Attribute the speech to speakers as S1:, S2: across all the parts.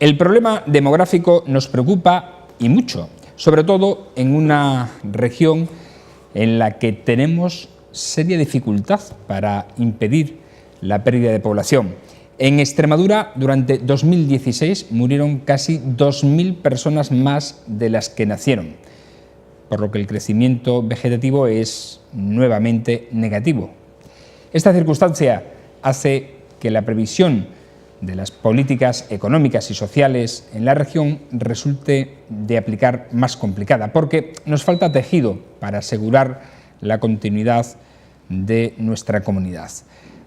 S1: El problema demográfico nos preocupa y mucho, sobre todo en una región en la que tenemos seria dificultad para impedir la pérdida de población. En Extremadura, durante 2016, murieron casi 2.000 personas más de las que nacieron, por lo que el crecimiento vegetativo es nuevamente negativo. Esta circunstancia hace que la previsión de las políticas económicas y sociales en la región resulte de aplicar más complicada, porque nos falta tejido para asegurar la continuidad de nuestra comunidad.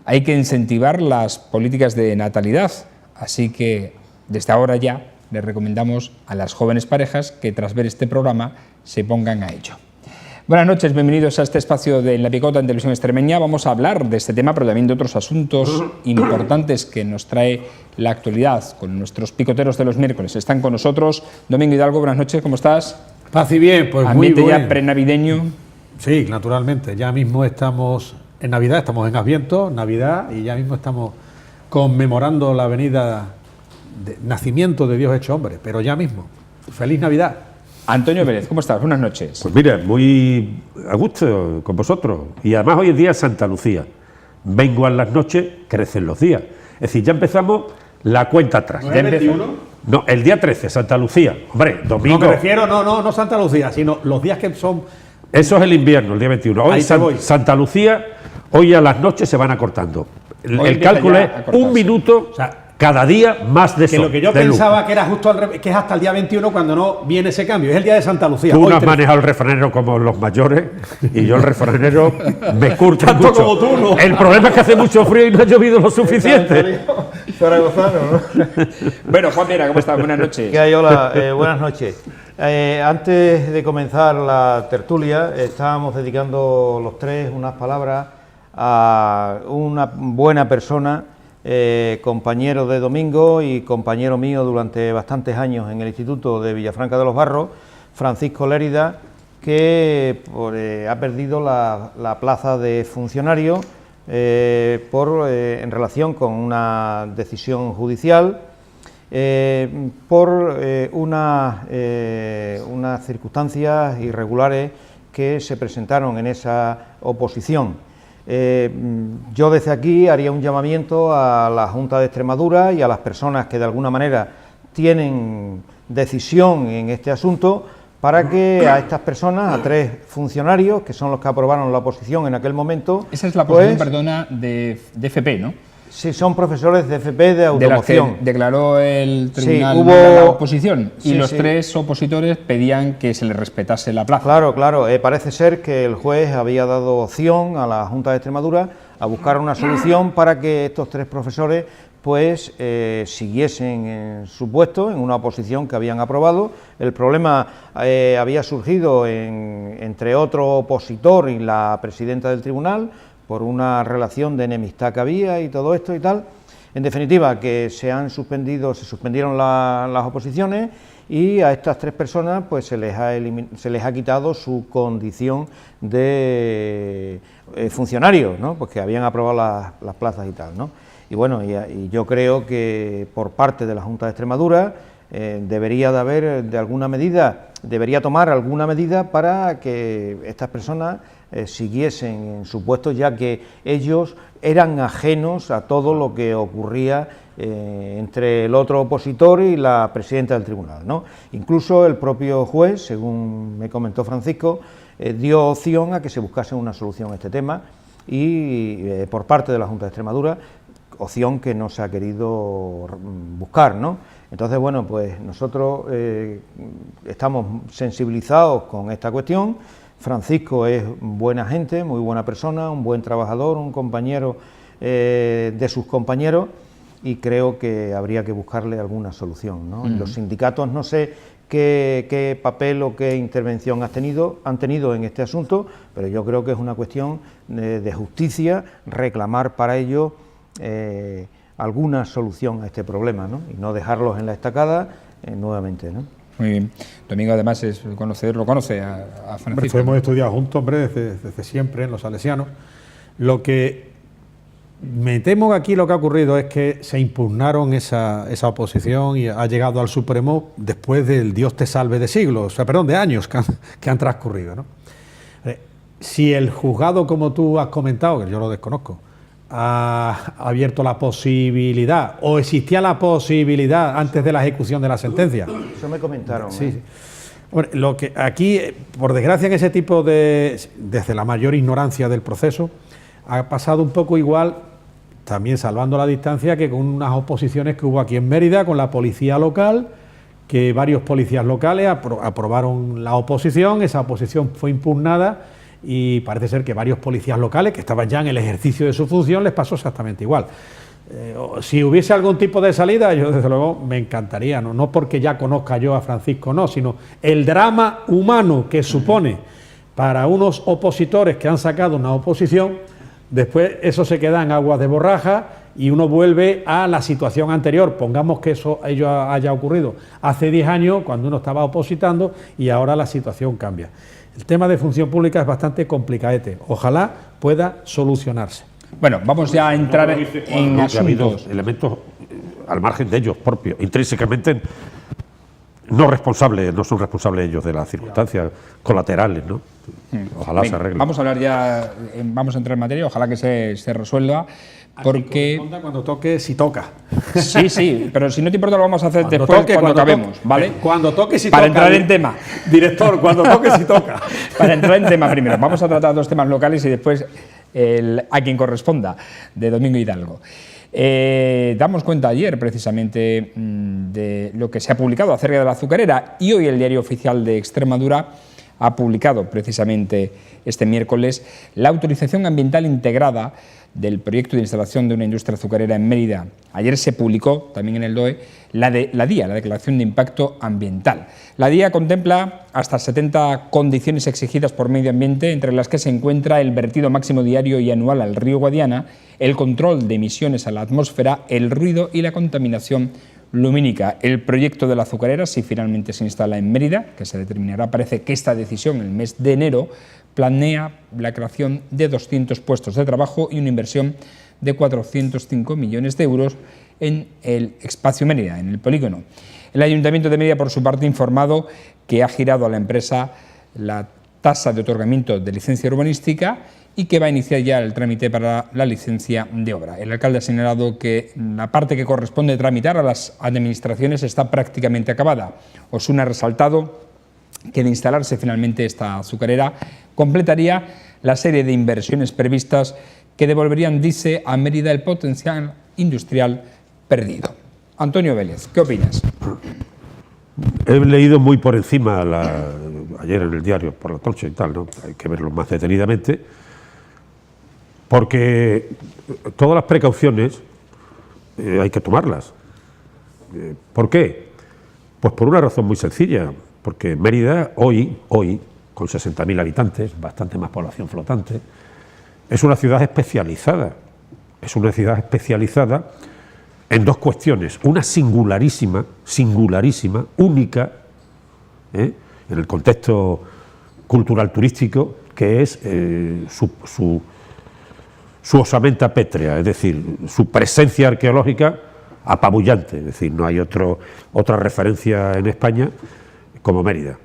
S1: Hay que incentivar las políticas de natalidad, así que desde ahora ya les recomendamos a las jóvenes parejas que tras ver este programa se pongan a ello. Buenas noches, bienvenidos a este espacio de La Picota en Televisión Extremeña. Vamos a hablar de este tema, pero también de otros asuntos importantes que nos trae la actualidad con nuestros picoteros de los miércoles. Están con nosotros Domingo Hidalgo, buenas noches, ¿cómo estás?
S2: Paz y bien, pues
S1: ambiente
S2: muy bien.
S1: Ya prenavideño.
S2: Sí, naturalmente, ya mismo estamos en Navidad, estamos en Adviento, Navidad, y ya mismo estamos conmemorando la venida de nacimiento de Dios hecho hombre, pero ya mismo. ¡Feliz Navidad!
S1: Antonio Pérez, ¿cómo estás? Buenas noches.
S3: Pues mira, muy a gusto con vosotros. Y además hoy es día de Santa Lucía. Menguan las noches, crecen los días. Es decir, ya empezamos la cuenta atrás.
S2: ¿No es el 21?
S3: No, el día 13, Santa Lucía. Hombre, domingo.
S2: No me refiero, no Santa Lucía, sino los días que son...
S3: Eso es el invierno, el día 21. Hoy Santa Lucía, hoy a las noches se van acortando. El cálculo es un minuto...
S2: O sea,
S3: cada día más de sol.
S2: Que lo que yo pensaba que era justo al revés, que es hasta el día 21 cuando no viene ese cambio. Es el día de Santa Lucía.
S3: Tú no has manejado el refranero como los mayores y yo el refranero me curto
S2: tanto
S3: mucho.
S2: Como tú, ¿no?
S3: El problema es que hace mucho frío y no ha llovido lo suficiente.
S4: Zaragozano, ¿no?
S1: Bueno, Juan Piera, ¿cómo estás? Buenas noches.
S4: ¿Qué hay? Hola, buenas noches. Antes de comenzar la tertulia, estábamos dedicando los tres unas palabras a una buena persona, compañero de Domingo y compañero mío durante bastantes años en el Instituto de Villafranca de los Barros, Francisco Lérida, que ha perdido la plaza de funcionario en relación con una decisión judicial, por unas circunstancias irregulares que se presentaron en esa oposición. Yo desde aquí haría un llamamiento a la Junta de Extremadura y a las personas que de alguna manera tienen decisión en este asunto para que a estas personas, a tres funcionarios, que son los que aprobaron la oposición en aquel momento...
S1: Esa es la oposición, perdona, de FP, ¿no?
S4: Sí, son profesores de FP de automoción.
S1: De la que declaró el tribunal
S4: sí,
S1: la oposición y
S4: sí,
S1: los tres opositores pedían que se les respetase la plaza.
S4: Claro, parece ser que el juez había dado opción a la Junta de Extremadura a buscar una solución para que estos tres profesores pues siguiesen en su puesto, en una oposición que habían aprobado. El problema había surgido entre otro opositor y la presidenta del tribunal, por una relación de enemistad que había y todo esto y tal. En definitiva, que se suspendieron las oposiciones y a estas tres personas pues se les ha quitado su condición de funcionarios, ¿no? Pues que habían aprobado las plazas y tal, ¿no? Y bueno, y yo creo que por parte de la Junta de Extremadura debería tomar alguna medida para que estas personas siguiesen en su puesto, ya que ellos eran ajenos a todo lo que ocurría entre el otro opositor y la presidenta del tribunal, ¿no? Incluso el propio juez, según me comentó Francisco, dio opción a que se buscase una solución a este tema y por parte de la Junta de Extremadura, opción que no se ha querido buscar, ¿no? Entonces, bueno, pues nosotros estamos sensibilizados con esta cuestión. Francisco es buena gente, muy buena persona, un buen trabajador, un compañero de sus compañeros, y creo que habría que buscarle alguna solución, ¿no? Los sindicatos no sé qué papel o qué intervención han tenido en este asunto, pero yo creo que es una cuestión de justicia reclamar para ello alguna solución a este problema, ¿no? Y no dejarlos en la estacada nuevamente, ¿no?
S1: Muy bien. Domingo además es conocedor, lo conoce a Francisco.
S2: Hemos estudiado juntos, hombre, desde siempre en los salesianos. Lo que Me temo que aquí lo que ha ocurrido es que se impugnaron esa oposición y ha llegado al Supremo después del Dios te salve de siglos, o sea, perdón, de años que han transcurrido, ¿no? Si el juzgado, como tú has comentado, que yo lo desconozco, ha abierto la posibilidad, o existía la posibilidad antes de la ejecución de la sentencia.
S4: Eso me comentaron.
S2: Sí. Bueno, lo que aquí, por desgracia, en ese tipo desde la mayor ignorancia del proceso, ha pasado un poco igual, también salvando la distancia, que con unas oposiciones que hubo aquí en Mérida con la policía local, que varios policías locales aprobaron la oposición, esa oposición fue impugnada y parece ser que varios policías locales que estaban ya en el ejercicio de su función les pasó exactamente igual. Si hubiese algún tipo de salida, yo desde luego me encantaría, no porque ya conozca yo a Francisco, no, sino el drama humano que supone para unos opositores que han sacado una oposición, después eso se queda en aguas de borraja y uno vuelve a la situación anterior. Pongamos que eso haya ocurrido hace 10 años, cuando uno estaba opositando, y ahora la situación cambia. El tema de función pública es bastante complicadete. Ojalá pueda solucionarse.
S1: Bueno, vamos ya a entrar en asuntos.
S3: Ha habido elementos al margen de ellos propios, intrínsecamente no son responsables ellos de las circunstancias colaterales, ¿no? Ojalá se arregle.
S1: Vamos a hablar ya, vamos a entrar en materia, ojalá que se resuelva, porque...
S2: Cuando toque, si toca.
S1: Sí, pero si no te importa lo vamos a hacer después, cuando acabemos, ¿vale?
S2: Cuando toque, si
S1: para
S2: toca.
S1: Para entrar en tema.
S2: Director, cuando toque, si toca.
S1: Para entrar en tema primero, vamos a tratar dos temas locales y después a quien corresponda, de Domingo Hidalgo. Damos cuenta ayer precisamente de lo que se ha publicado acerca de la azucarera, y hoy el Diario Oficial de Extremadura ha publicado precisamente este miércoles la autorización ambiental integrada del proyecto de instalación de una industria azucarera en Mérida. Ayer se publicó también en el DOE la DIA, la Declaración de Impacto Ambiental. La DIA contempla hasta 70 condiciones exigidas por medio ambiente, entre las que se encuentra el vertido máximo diario y anual al río Guadiana, el control de emisiones a la atmósfera, el ruido y la contaminación lumínica. El proyecto de la azucarera, si finalmente se instala en Mérida, que se determinará, parece que esta decisión el mes de enero, planea la creación de 200 puestos de trabajo y una inversión de 405 millones de euros en el espacio Mérida, en el polígono. El Ayuntamiento de Mérida, por su parte, ha informado que ha girado a la empresa la tasa de otorgamiento de licencia urbanística y que va a iniciar ya el trámite para la licencia de obra. El alcalde ha señalado que la parte que corresponde tramitar a las administraciones está prácticamente acabada. Osuna ha resaltado que de instalarse finalmente esta azucarera completaría la serie de inversiones previstas que devolverían, dice, a Mérida el potencial industrial perdido. Antonio Vélez, ¿qué opinas?
S3: He leído muy por encima ayer en el diario por la noche y tal, ¿no? Hay que verlo más detenidamente, porque todas las precauciones hay que tomarlas. ¿Por qué? Pues por una razón muy sencilla, porque Mérida hoy con 60.000 habitantes, bastante más población flotante, es una ciudad especializada. Es una ciudad especializada en dos cuestiones. Una singularísima, única, en el contexto cultural turístico, que es su osamenta pétrea, es decir, su presencia arqueológica apabullante. Es decir, no hay otra referencia en España como Mérida.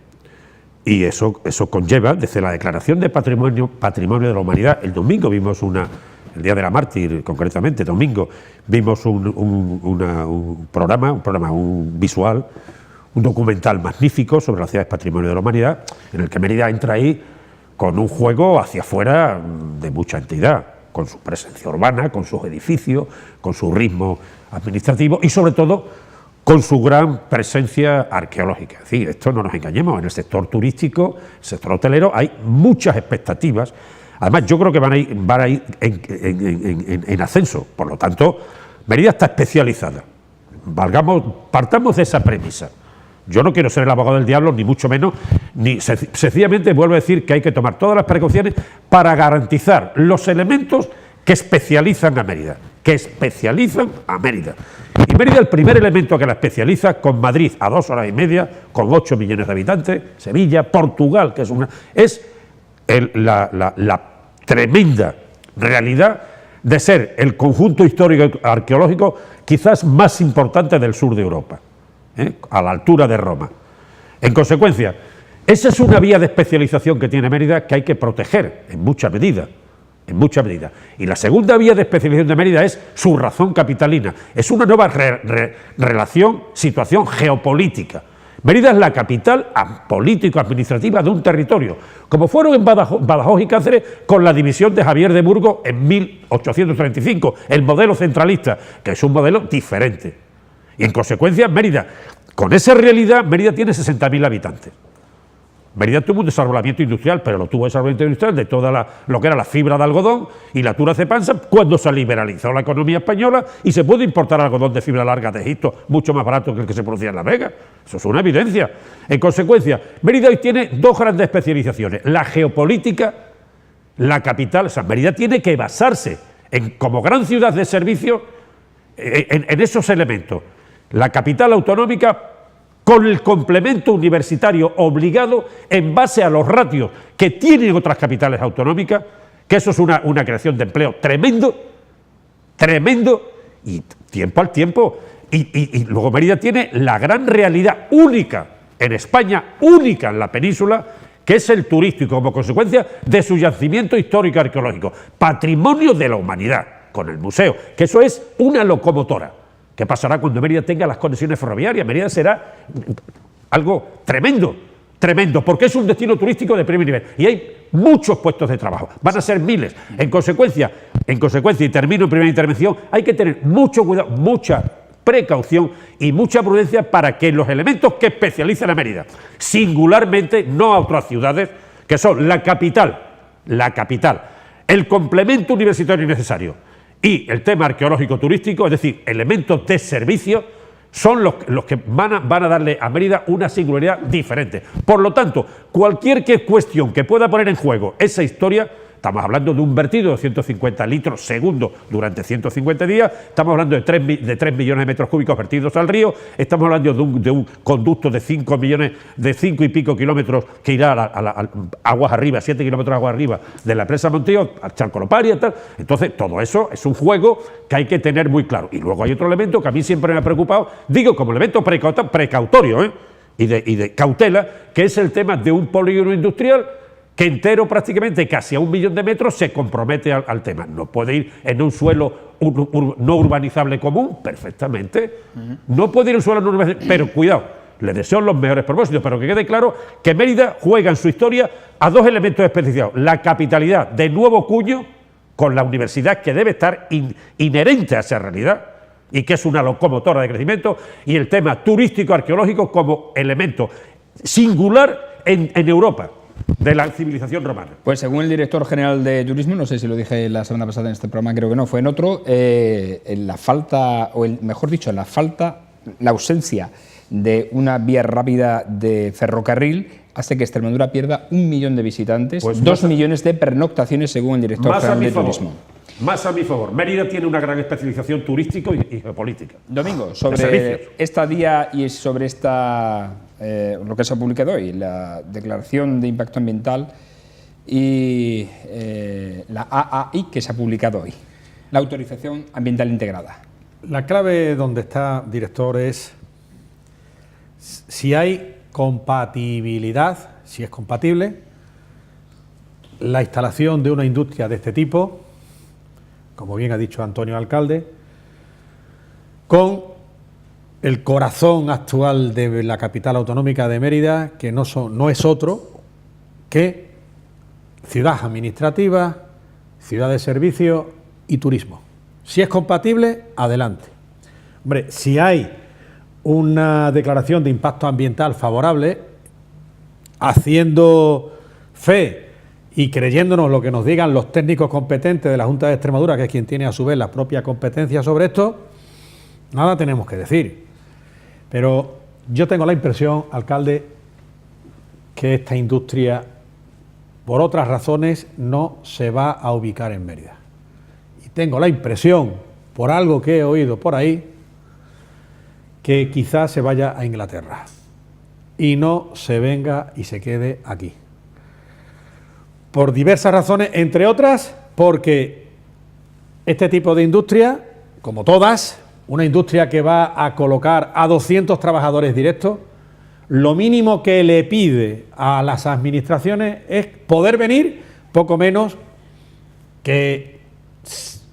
S3: Y eso conlleva, desde la Declaración de Patrimonio de la Humanidad, el domingo vimos el Día de la Mártir, concretamente, domingo, vimos un visual, un documental magnífico sobre las ciudades Patrimonio de la Humanidad, en el que Mérida entra ahí con un juego hacia afuera de mucha entidad, con su presencia urbana, con sus edificios, con su ritmo administrativo y, sobre todo, con su gran presencia arqueológica. Es decir, esto no nos engañemos, en el sector turístico, el sector hotelero, hay muchas expectativas. Además, yo creo que van a ir en ascenso. Por lo tanto, Mérida está especializada. Partamos de esa premisa. Yo no quiero ser el abogado del diablo, ni mucho menos, ni sencillamente vuelvo a decir que hay que tomar todas las precauciones para garantizar los elementos que especializan a Mérida. Y Mérida, el primer elemento que la especializa, con Madrid a 2 horas y media, con 8 millones de habitantes, Sevilla, Portugal, que es la tremenda realidad de ser el conjunto histórico arqueológico quizás más importante del sur de Europa, a la altura de Roma. En consecuencia, esa es una vía de especialización que tiene Mérida que hay que proteger en mucha medida. En mucha medida. Y la segunda vía de especialización de Mérida es su razón capitalina. Es una nueva situación geopolítica. Mérida es la capital político-administrativa de un territorio, como fueron en Badajoz y Cáceres con la división de Javier de Burgos en 1835, el modelo centralista, que es un modelo diferente. Y en consecuencia, Mérida, con esa realidad, Mérida tiene 60.000 habitantes. Mérida tuvo un desarrollamiento industrial, pero lo tuvo desarrollamiento industrial de toda lo que era la fibra de algodón y la tula cepansa cuando se liberalizó la economía española y se pudo importar algodón de fibra larga de Egipto mucho más barato que el que se producía en La Vega. Eso es una evidencia. En consecuencia, Mérida hoy tiene dos grandes especializaciones. La geopolítica, la capital, o sea, Mérida tiene que basarse como gran ciudad de servicio en esos elementos. La capital autonómica con el complemento universitario obligado en base a los ratios que tienen otras capitales autonómicas, que eso es una creación de empleo tremendo, y tiempo al tiempo. Y luego Mérida tiene la gran realidad única en España, única en la península, que es el turístico, como consecuencia de su yacimiento histórico arqueológico, patrimonio de la humanidad, con el museo, que eso es una locomotora. ¿Qué pasará cuando Mérida tenga las conexiones ferroviarias? Mérida será algo tremendo, porque es un destino turístico de primer nivel y hay muchos puestos de trabajo, van a ser miles. En consecuencia, y termino en primera intervención, hay que tener mucho cuidado, mucha precaución y mucha prudencia para que los elementos que especializan a Mérida, singularmente, no a otras ciudades, que son la capital, el complemento universitario necesario, y el tema arqueológico turístico, es decir, elementos de servicio, son los que van a darle a Mérida una singularidad diferente. Por lo tanto, cualquier cuestión que pueda poner en juego esa historia, estamos hablando de un vertido de 150 litros segundo durante 150 días, estamos hablando de 3 millones de metros cúbicos vertidos al río, estamos hablando de un conducto de 5 y pico kilómetros que irá a aguas arriba, 7 kilómetros aguas arriba de la presa Montillo, al Charcoloparia y tal. Entonces, todo eso es un juego que hay que tener muy claro. Y luego hay otro elemento que a mí siempre me ha preocupado, digo como elemento precautorio y de cautela, que es el tema de un polígono industrial que entero prácticamente, casi a 1 millón de metros, se compromete al tema. No puede ir en un suelo no urbanizable común, perfectamente. No puede ir en un suelo no urbanizable, pero cuidado, le deseo los mejores propósitos, pero que quede claro que Mérida juega en su historia a dos elementos especializados. La capitalidad de nuevo cuño, con la universidad que debe estar inherente a esa realidad, y que es una locomotora de crecimiento, y el tema turístico-arqueológico como elemento singular en Europa, de la civilización romana.
S1: Pues según el director general de Turismo, no sé si lo dije la semana pasada en este programa, creo que no, fue en otro, la ausencia de una vía rápida de ferrocarril hace que Extremadura pierda 1 millón de visitantes, pues 2 millones de pernoctaciones según el director general de Turismo.
S3: Más a mi favor. Mérida tiene una gran especialización turístico y geopolítica.
S1: Domingo, sobre esta vía y sobre lo que se ha publicado hoy, la Declaración de Impacto Ambiental y la AAI que se ha publicado hoy, la Autorización Ambiental Integrada.
S2: La clave donde está, director, es si hay compatibilidad, si es compatible la instalación de una industria de este tipo, como bien ha dicho Antonio Alcalde, con el corazón actual de la capital autonómica de Mérida, que no es otro que ciudad administrativa, ciudad de servicio y turismo. Si es compatible, adelante. Hombre, si hay una declaración de impacto ambiental favorable, haciendo fe y creyéndonos lo que nos digan los técnicos competentes de la Junta de Extremadura, que es quien tiene a su vez la propia competencia sobre esto, nada tenemos que decir. Pero yo tengo la impresión, alcalde, que esta industria, por otras razones, no se va a ubicar en Mérida. Y tengo la impresión, por algo que he oído por ahí, que quizás se vaya a Inglaterra y no se venga y se quede aquí. Por diversas razones, entre otras, porque Este tipo de industria, como todas, una industria que va a colocar a 200 trabajadores directos, lo mínimo que le pide a las administraciones es poder venir poco menos que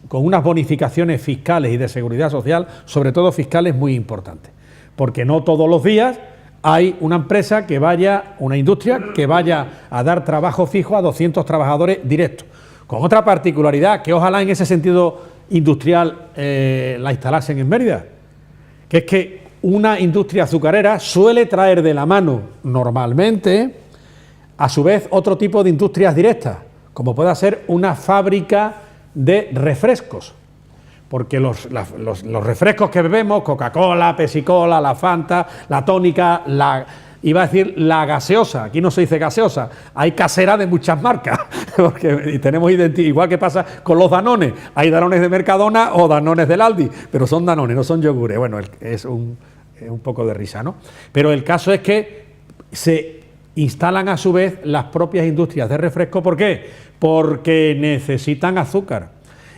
S2: con unas bonificaciones fiscales y de seguridad social, sobre todo fiscales, muy importantes. Porque no todos los días hay una empresa que vaya, una industria que vaya a dar trabajo fijo a 200 trabajadores directos. Con otra particularidad, que ojalá en ese sentido industrial la instalasen en Mérida, que es que una industria azucarera suele traer de la mano normalmente, a su vez, otro tipo de industrias directas, como pueda ser una fábrica de refrescos, porque los refrescos que bebemos, Coca-Cola, Pepsi-Cola, la Fanta, la tónica, iba a decir la gaseosa, aquí no se dice gaseosa, hay casera de muchas marcas, porque y tenemos igual que pasa con los Danones, hay Danones de Mercadona o Danones del Aldi, pero son Danones, no son yogures. Bueno, es un poco de risa, ¿no? Pero el caso es que se instalan a su vez las propias industrias de refresco. ¿Por qué? Porque necesitan azúcar,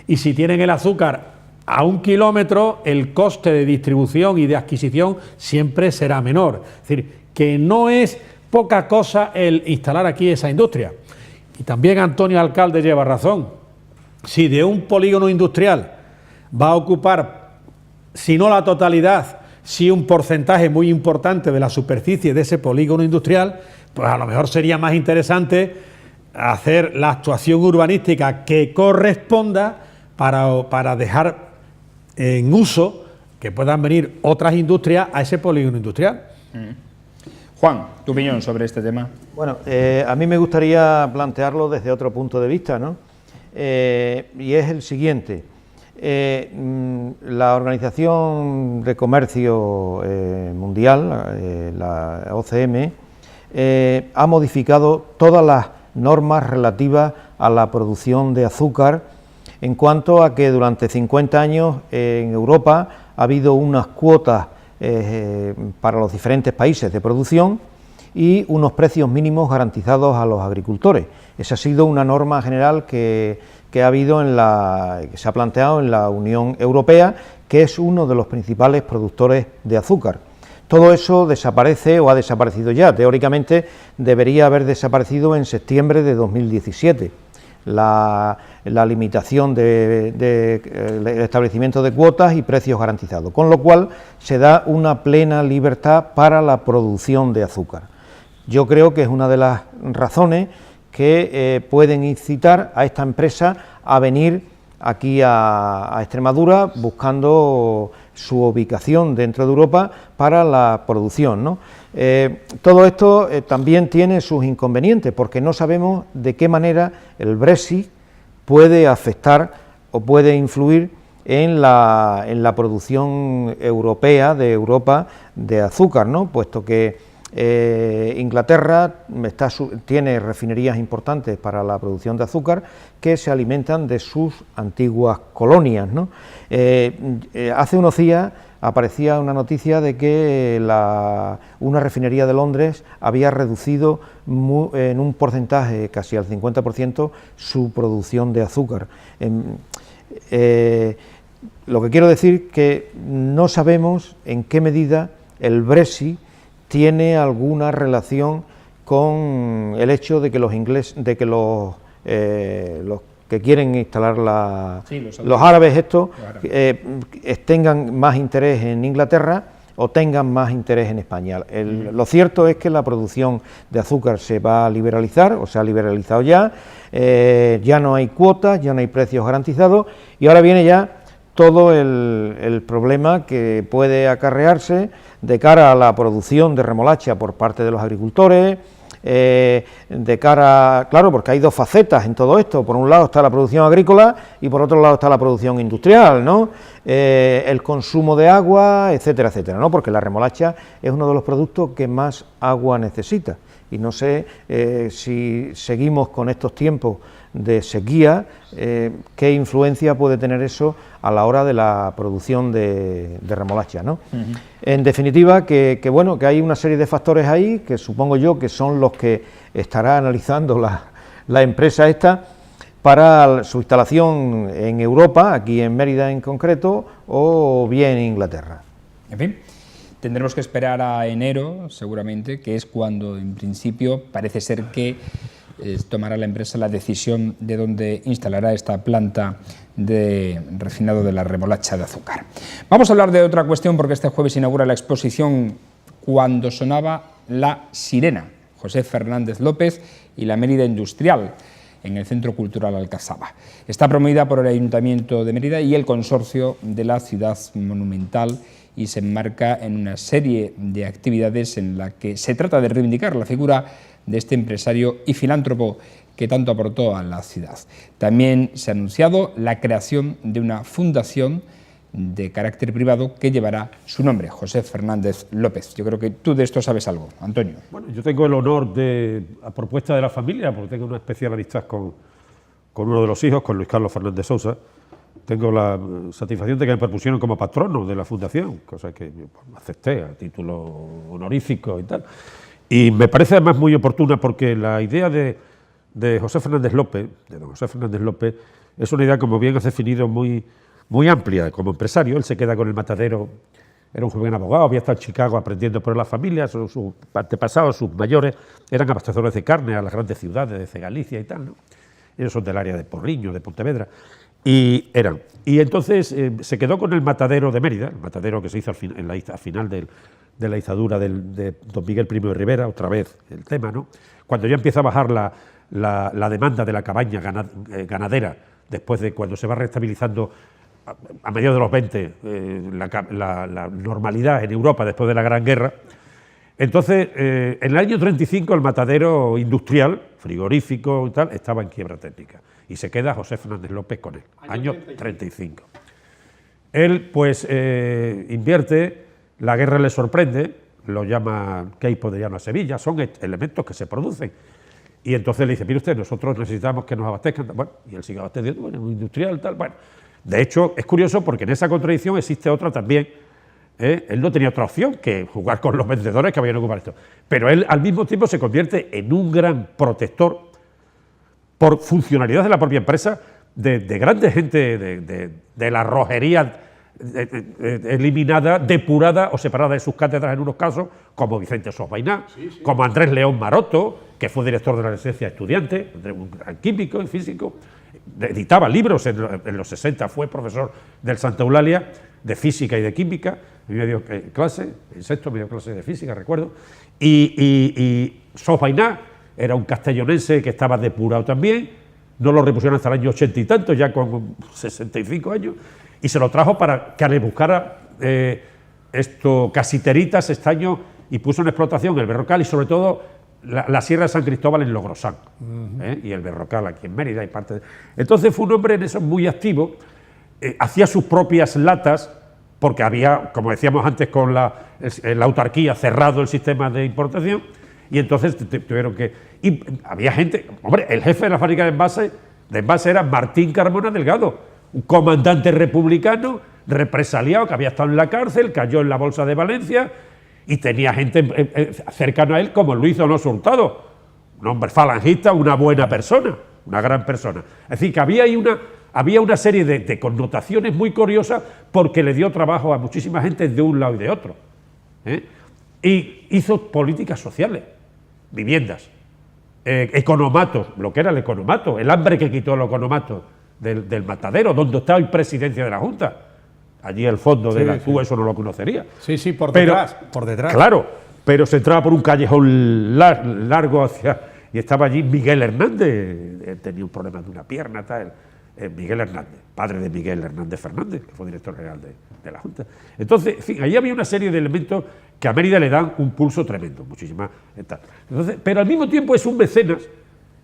S2: y si tienen el azúcar a 1 kilómetro, el coste de distribución y de adquisición siempre será menor. Es decir, que no es poca cosa el instalar aquí esa industria. Y también Antonio Alcalde lleva razón. Si de un polígono industrial va a ocupar, si no la totalidad, si un porcentaje muy importante de la superficie de ese polígono industrial, pues a lo mejor sería más interesante hacer la actuación urbanística que corresponda para dejar en uso que puedan venir otras industrias a ese polígono industrial.
S1: Juan, tu opinión sobre este tema.
S4: Bueno, a mí me gustaría plantearlo desde otro punto de vista, ¿no? Y es el siguiente. La Organización de Comercio Mundial, la OCM, ha modificado todas las normas relativas a la producción de azúcar, en cuanto a que durante 50 años en Europa ha habido unas cuotas para los diferentes países de producción y unos precios mínimos garantizados a los agricultores. Esa ha sido una norma general que ha habido que se ha planteado en la Unión Europea, que es uno de los principales productores de azúcar. Todo eso desaparece o ha desaparecido ya. Teóricamente debería haber desaparecido en septiembre de 2017. La limitación del establecimiento de cuotas y precios garantizados, con lo cual se da una plena libertad para la producción de azúcar. Yo creo que es una de las razones que pueden incitar a esta empresa a venir aquí a Extremadura buscando su ubicación dentro de Europa para la producción, ¿no? Todo esto también tiene sus inconvenientes, porque no sabemos de qué manera el Brexit puede afectar o puede influir en la producción europea de Europa de azúcar, ¿no? Puesto que Inglaterra tiene refinerías importantes para la producción de azúcar que se alimentan de sus antiguas colonias, ¿no? Hace unos días aparecía una noticia de que una refinería de Londres había reducido en un porcentaje casi al 50% su producción de azúcar. Lo que quiero decir que no sabemos en qué medida el Brexit tiene alguna relación con el hecho de que los que quieren instalar los árabes tengan más interés en Inglaterra o tengan más interés en España. Lo cierto es que la producción de azúcar se va a liberalizar, o se ha liberalizado ya no hay cuotas, ya no hay precios garantizados, y ahora viene ya todo el problema que puede acarrearse de cara a la producción de remolacha por parte de los agricultores, de cara, claro, porque hay dos facetas en todo esto. Por un lado está la producción agrícola y por otro lado está la producción industrial, ¿no? El consumo de agua, etcétera, etcétera, ¿no? Porque la remolacha es uno de los productos que más agua necesita. Y no sé si seguimos con estos tiempos de sequía, qué influencia puede tener eso a la hora de la producción de remolacha, ¿no? En definitiva, que hay una serie de factores ahí, que supongo yo que son los que estará analizando la empresa esta, para su instalación en Europa, aquí en Mérida en concreto, o bien en Inglaterra.
S1: En fin, tendremos que esperar a enero, seguramente, que es cuando, en principio, parece ser que tomará la empresa la decisión de dónde instalará esta planta de refinado de la remolacha de azúcar. Vamos a hablar de otra cuestión, porque este jueves inaugura la exposición Cuando sonaba la sirena, José Fernández López y la Mérida Industrial, en el Centro Cultural Alcazaba. Está promovida por el Ayuntamiento de Mérida y el Consorcio de la Ciudad Monumental, y se enmarca en una serie de actividades en la que se trata de reivindicar la figura de este empresario y filántropo que tanto aportó a la ciudad. También se ha anunciado la creación de una fundación de carácter privado que llevará su nombre, José Fernández López. Yo creo que tú de esto sabes algo, Antonio.
S3: Bueno, yo tengo el honor de, a propuesta de la familia, porque tengo una especial amistad con uno de los hijos, con Luis Carlos Fernández Sousa. Tengo la satisfacción de que me propusieron como patrono de la fundación, cosa que acepté a título honorífico y tal. Y me parece además muy oportuna porque la idea de José Fernández López, de don José Fernández López, es una idea, como bien has definido, muy amplia. Como empresario, él se queda con el matadero, era un joven abogado, había estado en Chicago aprendiendo por las familias, sus antepasados, sus mayores, eran abastecedores de carne a las grandes ciudades de Galicia y tal, ¿no? Ellos son del área de Porriño, de Pontevedra, y entonces se quedó con el matadero de Mérida, el matadero que se hizo al final de la dictadura de don Miguel Primo de Rivera, otra vez el tema, ¿no? Cuando ya empieza a bajar la demanda de la cabaña ganadera, después de cuando se va restabilizando a mediados de los 20 la normalidad en Europa después de la Gran Guerra. Entonces, en el año 35 el matadero industrial, frigorífico y tal, estaba en quiebra técnica y se queda José Fernández López con él, año 35. Él pues invierte, la guerra le sorprende, lo llama Queipo de Llano a Sevilla, son elementos que se producen. Y entonces le dice, mire usted, nosotros necesitamos que nos abastezcan, bueno, y él sigue abasteciendo, bueno, un industrial, tal, bueno. De hecho, es curioso porque en esa contradicción existe otra también. Él no tenía otra opción que jugar con los vendedores que habían ocupado esto. Pero él al mismo tiempo se convierte en un gran protector por funcionalidad de la propia empresa de grandes gente de la rojería eliminada, depurada o separada de sus cátedras en unos casos, como Vicente Sosbaina, como Andrés León Maroto, que fue director de la residencia de estudiantes, un gran químico y físico, editaba libros en los 60, fue profesor del Santa Eulalia de física y de química, me dio clase, en sexto me dio clase de física, recuerdo, y Sosbaina era un castellonense que estaba depurado también, no lo repusieron hasta el año 80 y tanto, ya con 65 años, y se lo trajo para que le buscara casiteritas, estaño, y puso en explotación el Berrocal y sobre todo la Sierra de San Cristóbal en Logrosán, y el Berrocal aquí en Mérida y parte de... Entonces fue un hombre en eso muy activo, hacía sus propias latas, porque había, como decíamos antes, con la autarquía cerrado el sistema de importación, y entonces tuvieron que... Y había gente... Hombre, el jefe de la fábrica de envase era Martín Carmona Delgado, un comandante republicano, represaliado, que había estado en la cárcel, cayó en la Bolsa de Valencia, y tenía gente cercana a él como Luis Donoso Hurtado, un hombre falangista, una buena persona, una gran persona. Es decir, que había una serie de connotaciones muy curiosas porque le dio trabajo a muchísima gente de un lado y de otro. Y hizo políticas sociales, viviendas, economatos, lo que era el economato, el hambre que quitó el economato del matadero, donde está hoy presidencia de la Junta. Allí al fondo de la Cuba, eso no lo conocería.
S2: Sí, por detrás.
S3: Claro, pero se entraba por un callejón largo hacia... Y estaba allí Miguel Hernández, tenía un problema de una pierna, tal. Miguel Hernández, padre de Miguel Hernández Fernández, que fue director general de la Junta. Entonces, en fin, allí había una serie de elementos que a Mérida le dan un pulso tremendo, muchísimas. Entonces, pero al mismo tiempo es un mecenas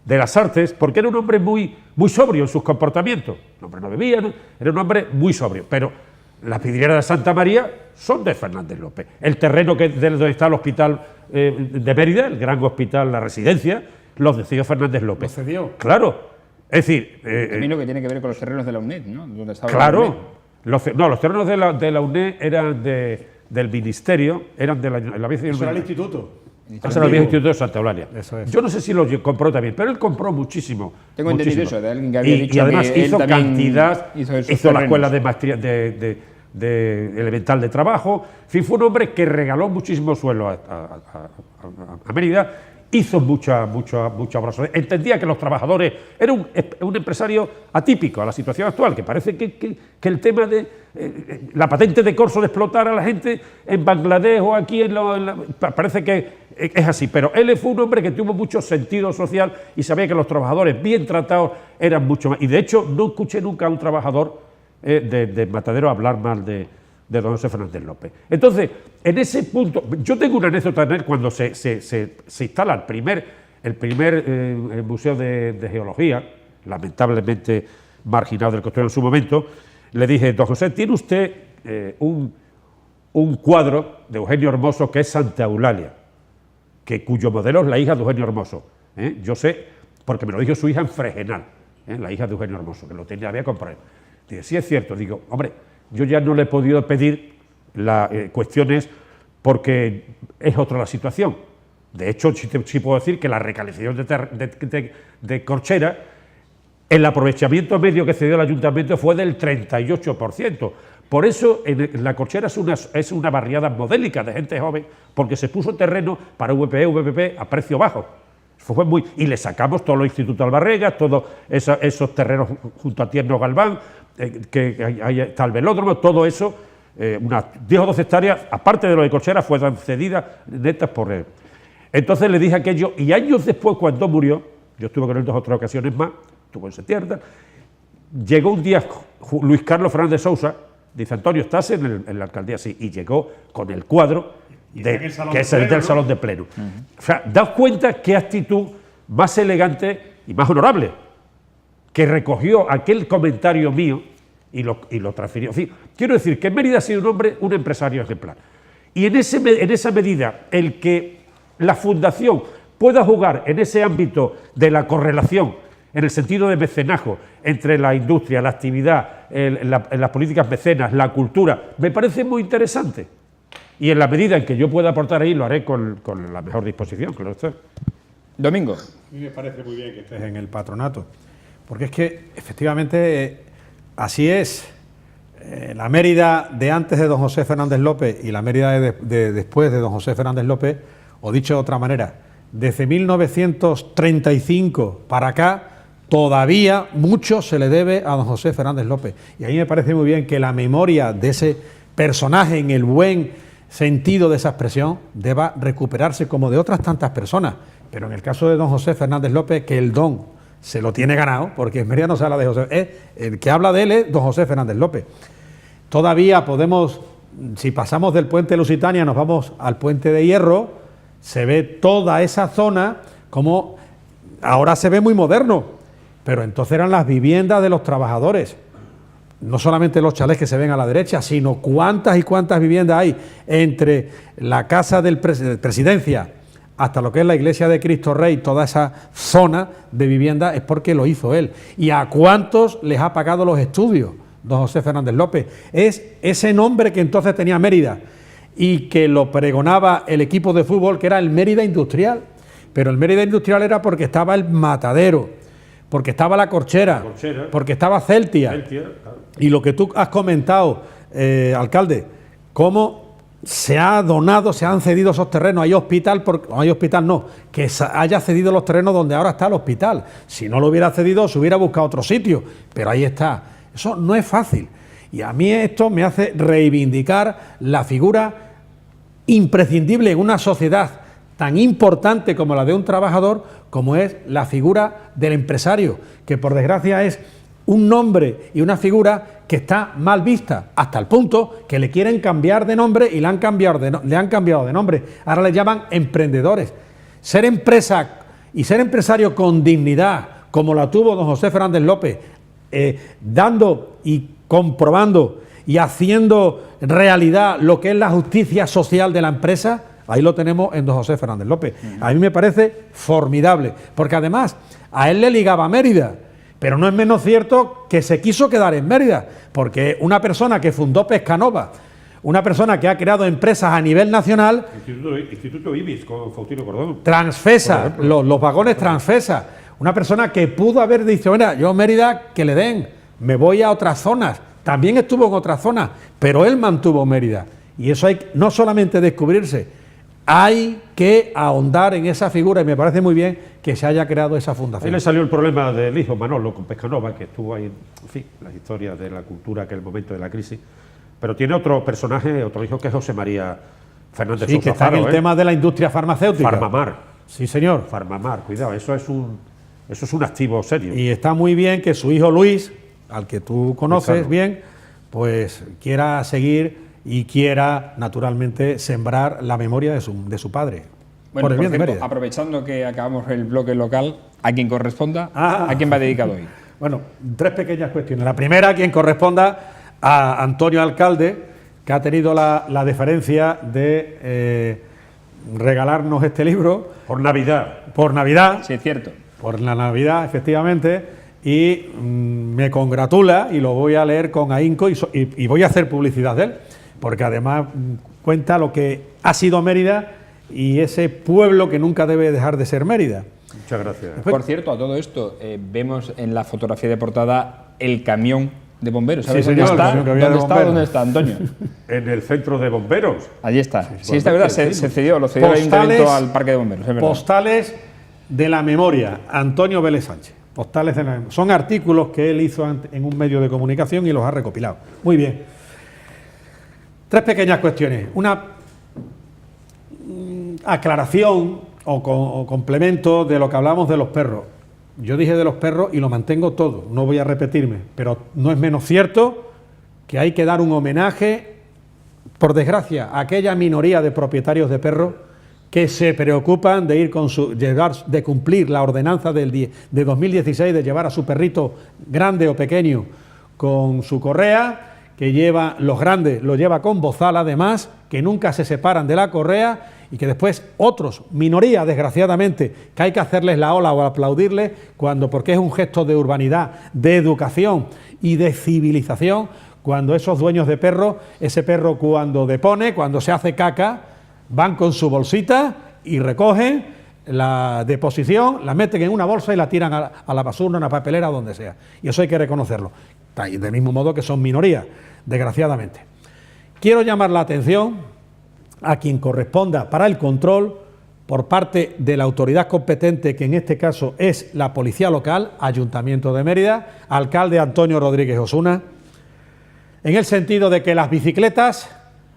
S3: de las artes, porque era un hombre muy sobrio en sus comportamientos. El hombre no bebía, era un hombre muy sobrio, pero las vidrieras de Santa María son de Fernández López. El terreno donde está el hospital de Mérida, el gran hospital, la residencia, los decidió Fernández López.
S2: ¿Lo cedió?
S3: Claro. Es decir...
S1: Camino que tiene que ver con los terrenos de la UNED, ¿no? Donde estaba
S3: claro. Los terrenos de la UNED eran del ministerio, eran de la...
S2: Eso era el instituto.
S3: Ese era el viejo instituto de Santa Eulalia.
S2: Eso es.
S3: Yo no sé si lo compró también, pero él compró muchísimo.
S1: Tengo entendido
S3: muchísimo.
S1: eso, de alguien que había dicho
S3: y además
S1: que él
S3: hizo
S1: también
S3: cantidad,
S1: hizo esos
S3: hizo la
S1: terrenos.
S3: escuela de maestría de elemental de trabajo. En fin, fue un hombre que regaló muchísimo suelo a Mérida. Hizo mucha obra social. Entendía que los trabajadores... Era un empresario atípico a la situación actual, que parece que el tema de la patente de corso de explotar a la gente en Bangladesh o aquí parece que es así. Pero él fue un hombre que tuvo mucho sentido social y sabía que los trabajadores bien tratados eran mucho más. Y de hecho no escuché nunca a un trabajador de Matadero hablar mal de don José Fernández López. Entonces, en ese punto, yo tengo una anécdota de él cuando se instala el primer museo de geología, lamentablemente marginado del Costello en su momento. Le dije, don José, ¿tiene usted un cuadro de Eugenio Hermoso que es Santa Eulalia, cuyo modelo es la hija de Eugenio Hermoso? Yo sé, porque me lo dijo su hija en Fregenal, la hija de Eugenio Hermoso, que lo había comprado. Dije, sí es cierto. Digo, hombre, yo ya no le he podido pedir cuestiones porque es otra la situación. De hecho, sí puedo decir que la recalificación de Corchera, el aprovechamiento medio que cedió el ayuntamiento fue del 38%. Por eso la Corchera es una barriada modélica de gente joven, porque se puso terreno para VPP a precio bajo. Y le sacamos todos los institutos Albarregas, todos esos terrenos junto a Tierno Galván, que ahí está el velódromo, todo eso, unas 10 o 12 hectáreas, aparte de lo de Corchera, fueron cedidas netas por él. Entonces le dije aquello, y años después, cuando murió, yo estuve con él 2 o 3 ocasiones más, estuvo en Setierda, llegó un día Luis Carlos Fernández de Sousa, dice, Antonio, ¿estás en la alcaldía? Sí, y llegó con el cuadro, que es el del Salón de Pleno. O sea, daos cuenta qué actitud más elegante y más honorable, que recogió aquel comentario mío y lo transfirió. En fin, quiero decir que Mérida ha sido un empresario ejemplar. Y en esa medida, el que la Fundación pueda jugar en ese ámbito de la correlación, en el sentido de mecenazgo entre la industria, la actividad, las políticas mecenas, la cultura, me parece muy interesante. Y en la medida en que yo pueda aportar ahí, lo haré con la mejor disposición, claro está.
S1: Domingo.
S2: A mí me parece muy bien que estés en el patronato, porque es que efectivamente así es. La Mérida de antes de don José Fernández López y la Mérida de después de don José Fernández López, o dicho de otra manera, desde 1935 para acá, todavía mucho se le debe a don José Fernández López. Y a mí me parece muy bien que la memoria de ese personaje, en el buen sentido de esa expresión, deba recuperarse como de otras tantas personas. Pero en el caso de don José Fernández López, que el don se lo tiene ganado, porque en Mérida no se habla de José, el que habla de él es don José Fernández López. Todavía podemos, si pasamos del puente Lusitania, nos vamos al puente de Hierro, se ve toda esa zona como ahora se ve muy moderno, pero entonces eran las viviendas de los trabajadores. No solamente los chalés que se ven a la derecha, sino cuántas y cuántas viviendas hay entre la casa de Presidencia hasta lo que es la iglesia de Cristo Rey, toda esa zona de vivienda es porque lo hizo él. ¿Y a cuántos les ha pagado los estudios don José Fernández López? Es ese nombre que entonces tenía Mérida y que lo pregonaba el equipo de fútbol, que era el Mérida Industrial. Pero el Mérida Industrial era porque estaba el Matadero, porque estaba la Corchera, porque estaba Celtia. Claro. Y lo que tú has comentado, alcalde, cómo se ha donado, se han cedido esos terrenos. Hay hospital, que haya cedido los terrenos donde ahora está el hospital. Si no lo hubiera cedido, se hubiera buscado otro sitio, pero ahí está. Eso no es fácil. Y a mí esto me hace reivindicar la figura imprescindible en una sociedad tan importante como la de un trabajador, como es la figura del empresario, que por desgracia es un nombre y una figura que está mal vista, hasta el punto que le quieren cambiar de nombre y le han cambiado de nombre. Ahora le llaman emprendedores. Ser empresa y ser empresario con dignidad, como la tuvo don José Fernández López, dando y comprobando y haciendo realidad lo que es la justicia social de la empresa, ahí lo tenemos en don José Fernández López. A mí me parece formidable, porque además a él le ligaba a Mérida, pero no es menos cierto que se quiso quedar en Mérida, porque una persona que fundó Pescanova, una persona que ha creado empresas a nivel nacional.
S3: Instituto Ibis con Faustino Cordón.
S2: Transfesa, los vagones Transfesa. Una persona que pudo haber dicho, mira, yo Mérida que le den, me voy a otras zonas. También estuvo en otras zonas, pero él mantuvo Mérida. Y eso hay no solamente descubrirse, hay que ahondar en esa figura, y me parece muy bien que se haya creado esa fundación.
S3: Ahí le salió el problema del hijo Manolo con Pescanova, que estuvo ahí, en fin, las historias de la cultura, que es el momento de la crisis. Pero tiene otro personaje, otro hijo, que es José María Fernández
S2: Sí, que está en el tema de la industria farmacéutica.
S3: Farmamar.
S2: Sí, señor.
S3: Farmamar, cuidado, eso es un activo serio.
S2: Y está muy bien que su hijo Luis, al que tú conoces bien, pues quiera seguir y quiera, naturalmente, sembrar la memoria de su padre.
S1: Bueno,
S2: por el bien de
S1: cierto,
S2: Mérida.
S1: aprovechando que acabamos el bloque local, a quien corresponda, ¿a quién va dedicado hoy?
S2: Bueno, 3 pequeñas cuestiones. La primera, a quien corresponda a Antonio Alcalde, que ha tenido la deferencia de regalarnos este libro.
S3: Por Navidad.
S2: Por Navidad.
S1: Sí, es cierto.
S2: Por la Navidad, efectivamente. Y me congratula, y lo voy a leer con ahínco, y voy a hacer publicidad de él, porque además cuenta lo que ha sido Mérida y ese pueblo que nunca debe dejar de ser Mérida.
S3: Muchas gracias.
S1: Por cierto, a todo esto, vemos en la fotografía de portada el camión de bomberos. ¿Sabes
S2: Sí, señor,
S1: dónde está?
S2: el camión que había de bomberos.
S1: ¿Dónde está, Antonio?
S3: En el centro de bomberos.
S1: Allí está. Sí, está verdad, se cedió, lo cedió el
S2: Postales,
S1: ayuntamiento al parque de bomberos. Es verdad.
S2: Postales de la memoria, Antonio Vélez Sánchez. Postales de la memoria. Son artículos que él hizo en un medio de comunicación y los ha recopilado. Muy bien. 3 pequeñas cuestiones. Una aclaración o complemento de lo que hablamos de los perros. Yo dije de los perros y lo mantengo todo, no voy a repetirme, pero no es menos cierto que hay que dar un homenaje, por desgracia, a aquella minoría de propietarios de perros que se preocupan de ir de cumplir la ordenanza de 2016 de llevar a su perrito grande o pequeño con su correa, que lleva los grandes, lo lleva con bozal además, que nunca se separan de la correa, y que después otros, minoría desgraciadamente, que hay que hacerles la ola o aplaudirles porque es un gesto de urbanidad, de educación y de civilización, cuando esos dueños de perros, ese perro cuando depone, cuando se hace caca, van con su bolsita y recogen la deposición, la meten en una bolsa y la tiran a la basura, a una papelera, donde sea. Y eso hay que reconocerlo. Del mismo modo que son minorías, desgraciadamente. Quiero llamar la atención a quien corresponda para el control por parte de la autoridad competente, que en este caso es la Policía Local, Ayuntamiento de Mérida, alcalde Antonio Rodríguez Osuna, en el sentido de que las bicicletas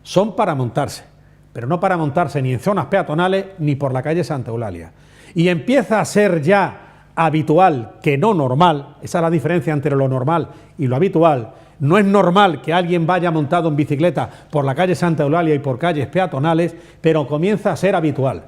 S2: son para montarse, pero no para montarse ni en zonas peatonales ni por la calle Santa Eulalia. Y empieza a ser ya habitual, que no normal, esa es la diferencia entre lo normal y lo habitual. No es normal que alguien vaya montado en bicicleta por la calle Santa Eulalia y por calles peatonales, pero comienza a ser habitual.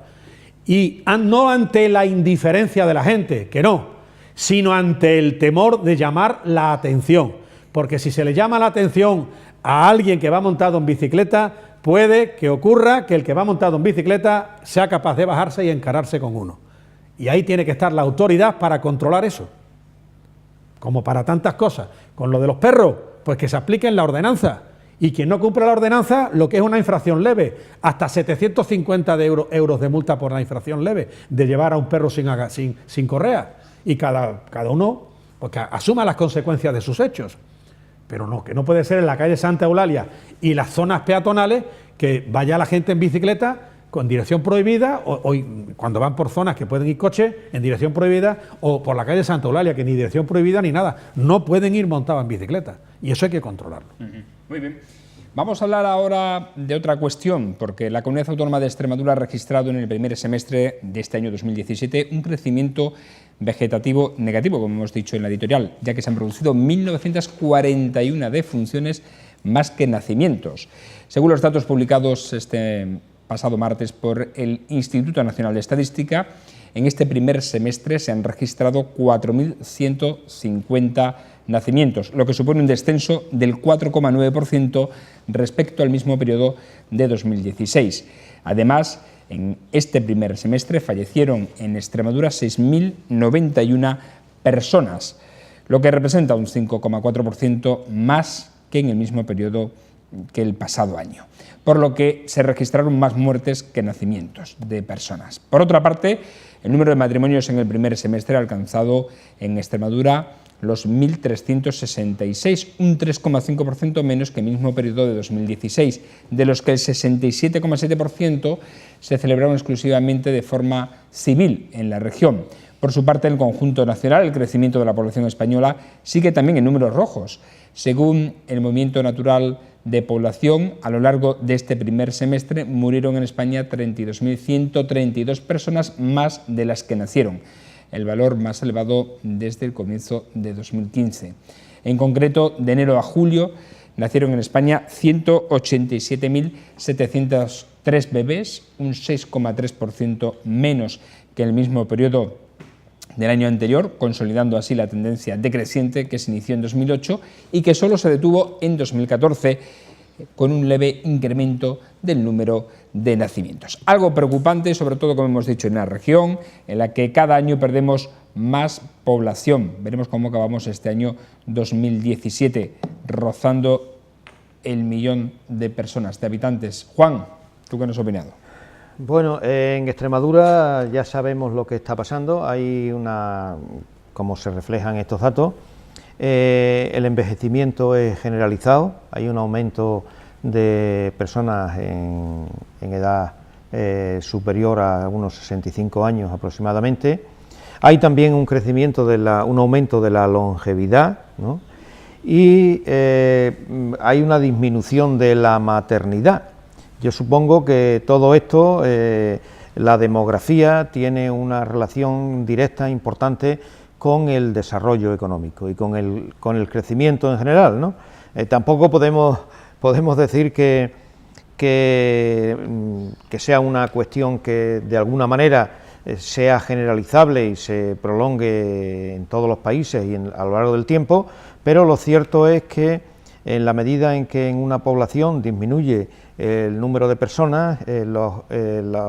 S2: Y no ante la indiferencia de la gente, que no, sino ante el temor de llamar la atención. Porque si se le llama la atención a alguien que va montado en bicicleta, puede que ocurra que el que va montado en bicicleta sea capaz de bajarse y encararse con uno. Y ahí tiene que estar la autoridad para controlar eso. Como para tantas cosas. Con lo de los perros, pues que se apliquen la ordenanza. Y quien no cumpla la ordenanza, lo que es una infracción leve, hasta 750 euros de multa por la infracción leve, de llevar a un perro sin correa. Y cada uno pues, que asuma las consecuencias de sus hechos. Pero no, que no puede ser en la calle Santa Eulalia y las zonas peatonales que vaya la gente en bicicleta con dirección prohibida, o cuando van por zonas que pueden ir coches en dirección prohibida, o por la calle Santa Eulalia, que ni dirección prohibida ni nada, no pueden ir montados en bicicleta, y eso hay que controlarlo.
S1: Muy bien. Vamos a hablar ahora de otra cuestión, porque la Comunidad Autónoma de Extremadura ha registrado en el primer semestre de este año 2017 un crecimiento vegetativo negativo, como hemos dicho en la editorial, ya que se han producido 1.941 defunciones más que nacimientos. Según los datos publicados este pasado martes por el Instituto Nacional de Estadística, en este primer semestre se han registrado 4.150 nacimientos, lo que supone un descenso del 4,9% respecto al mismo periodo de 2016. Además, en este primer semestre fallecieron en Extremadura 6.091 personas, lo que representa un 5,4% más que en el mismo periodo que el pasado año, por lo que se registraron más muertes que nacimientos de personas. Por otra parte, el número de matrimonios en el primer semestre ha alcanzado en Extremadura los 1.366, un 3,5% menos que el mismo periodo de 2016, de los que el 67,7% se celebraron exclusivamente de forma civil en la región. Por su parte, en el conjunto nacional, el crecimiento de la población española sigue también en números rojos. Según el Movimiento Natural de Población, a lo largo de este primer semestre murieron en España 32.132 personas más de las que nacieron, el valor más elevado desde el comienzo de 2015. En concreto, de enero a julio nacieron en España 187.703 bebés, un 6,3% menos que el mismo periodo del año anterior, consolidando así la tendencia decreciente que se inició en 2008 y que solo se detuvo en 2014, con un leve incremento del número de nacimientos. Algo preocupante, sobre todo, como hemos dicho, en una región en la que cada año perdemos más población. Veremos cómo acabamos este año 2017, rozando el 1.000.000 de personas, de habitantes. Juan, ¿tú qué nos has opinado?
S4: Bueno, en Extremadura ya sabemos lo que está pasando. Hay como se reflejan estos datos, el envejecimiento es generalizado, hay un aumento de personas en edad superior a unos 65 años aproximadamente. Hay también un crecimiento, un aumento de la longevidad, ¿no? Y hay una disminución de la maternidad. Yo supongo que todo esto, la demografía, tiene una relación directa, importante, con el desarrollo económico y con el crecimiento en general, ¿no? Tampoco podemos decir que sea una cuestión que de alguna manera sea generalizable y se prolongue en todos los países y a lo largo del tiempo, pero lo cierto es que en la medida en que en una población disminuye el número de personas, los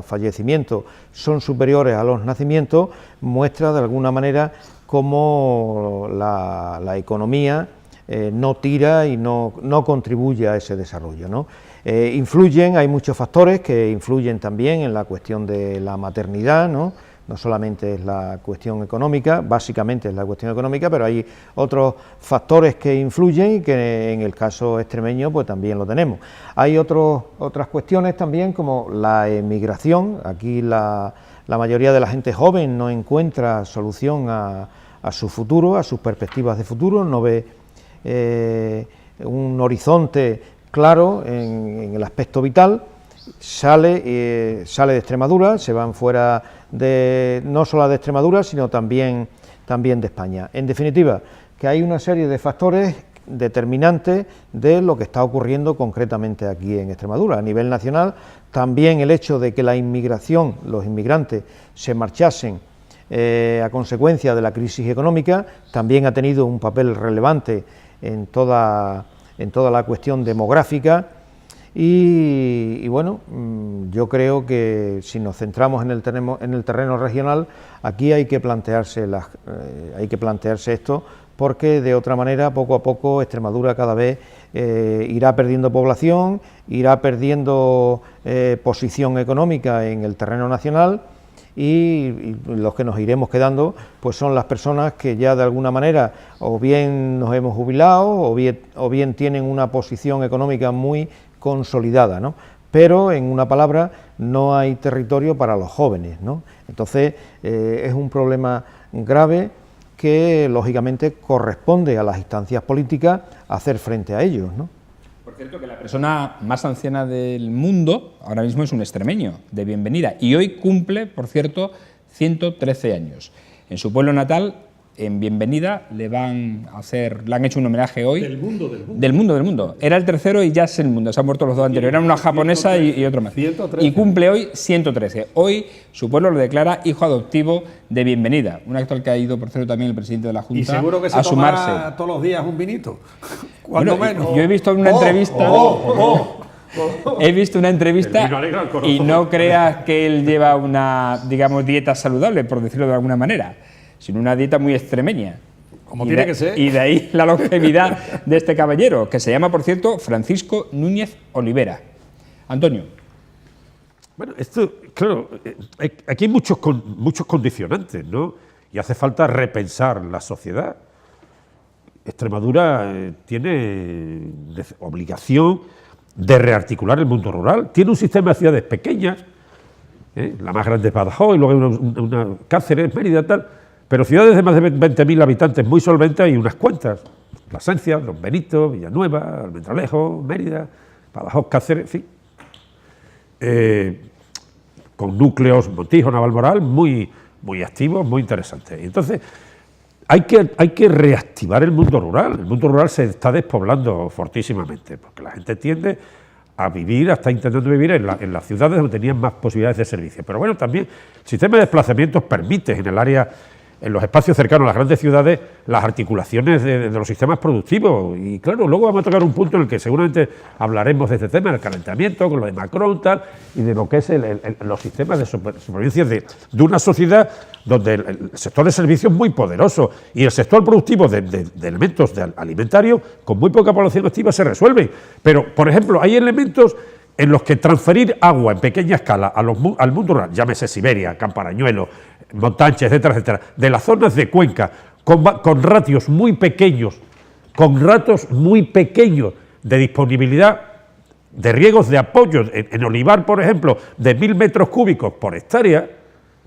S4: fallecimientos son superiores a los nacimientos, muestra de alguna manera cómo la economía no tira y no contribuye a ese desarrollo, ¿no? Hay muchos factores que influyen también en la cuestión de la maternidad, ¿no? No solamente es la cuestión económica, básicamente es la cuestión económica, pero hay otros factores que influyen y que en el caso extremeño pues también lo tenemos. Hay otras cuestiones también, como la emigración. Aquí la mayoría de la gente joven no encuentra solución a su futuro, a sus perspectivas de futuro, no ve un horizonte claro en el aspecto vital. Sale de Extremadura, se van fuera no solo de Extremadura, sino también de España. En definitiva, que hay una serie de factores determinantes de lo que está ocurriendo concretamente aquí en Extremadura. A nivel nacional, también el hecho de que la inmigración, los inmigrantes, se marchasen a consecuencia de la crisis económica, también ha tenido un papel relevante en toda la cuestión demográfica. Y bueno, yo creo que si nos centramos en el terreno regional, aquí hay que plantearse esto, porque de otra manera, poco a poco, Extremadura cada vez irá perdiendo población, irá perdiendo posición económica en el terreno nacional, y los que nos iremos quedando pues son las personas que ya de alguna manera o bien nos hemos jubilado o bien tienen una posición económica muy consolidada, ¿no? Pero en una palabra, no hay territorio para los jóvenes, ¿no? Entonces es un problema grave que lógicamente corresponde a las instancias políticas hacer frente a ellos, ¿no?
S1: Por cierto, que la persona más anciana del mundo ahora mismo es un extremeño de Bienvenida y hoy cumple, por cierto, 113 años. En su pueblo natal, en Bienvenida, le han hecho un homenaje hoy. Del mundo. Era el tercero y ya es el mundo, se han muerto los dos anteriores. Era una japonesa y otro más. 113. Y cumple hoy 113. Hoy su pueblo lo declara hijo adoptivo de Bienvenida. Un acto al que ha ido, por cierto, también el presidente de la Junta.
S2: Y seguro que se tomará todos los días un vinito. Cuando menos.
S1: Yo he visto una entrevista. He visto una entrevista y no creas que él lleva una, digamos, dieta saludable, por decirlo de alguna manera, sino una dieta muy extremeña.
S2: Como tiene que ser.
S1: Y de ahí la longevidad de este caballero, que se llama, por cierto, Francisco Núñez Olivera. Antonio.
S3: Bueno, esto, claro, aquí hay muchos condicionantes, ¿no? Y hace falta repensar la sociedad. Extremadura tiene obligación de rearticular el mundo rural. Tiene un sistema de ciudades pequeñas, la más grande es Badajoz, y luego hay una Cáceres, Mérida, tal, pero ciudades de más de 20.000 habitantes muy solventes hay unas cuantas. Plasencia, Don Benito, Villanueva, Almendralejo, Mérida, Badajoz, Cáceres, en fin. Con núcleos, Montijo, Navalmoral, muy activos, muy interesantes. Entonces, hay que reactivar el mundo rural. El mundo rural se está despoblando fortísimamente, porque la gente tiende a vivir, está intentando vivir en las ciudades donde tenían más posibilidades de servicio. Pero bueno, también el sistema de desplazamientos permite en el área, en los espacios cercanos a las grandes ciudades, las articulaciones de los sistemas productivos. Y claro, luego vamos a tocar un punto en el que seguramente hablaremos de este tema, el calentamiento, con lo de Macron, tal, y de lo que es los sistemas de supervivencia de una sociedad donde el sector de servicios es muy poderoso y el sector productivo de elementos alimentarios con muy poca población activa se resuelve. Pero, por ejemplo, hay elementos en los que transferir agua en pequeña escala al mundo rural, llámese Siberia, Camparañuelo, Montánchez, etcétera, etcétera, de las zonas de cuenca, con ratios muy pequeños, de disponibilidad de riegos de apoyo, en olivar, por ejemplo, de 1.000 metros cúbicos por hectárea,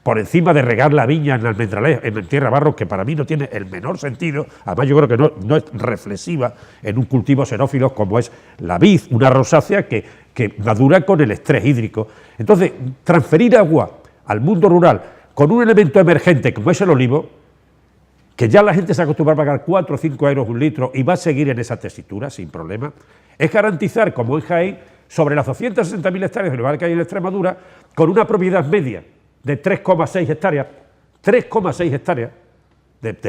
S3: por encima de regar la viña en Almendralejo, en tierra barro, que para mí no tiene el menor sentido. Además, yo creo que no es reflexiva en un cultivo xerófilo como es la vid, una rosácea que madura con el estrés hídrico. Entonces, transferir agua al mundo rural con un elemento emergente como es el olivo, que ya la gente se acostumbra a pagar 4 o 5 euros un litro y va a seguir en esa tesitura sin problema, es garantizar, como en Jaén, sobre las 260.000 hectáreas de olivar que hay en Extremadura, con una propiedad media de 3,6 hectáreas,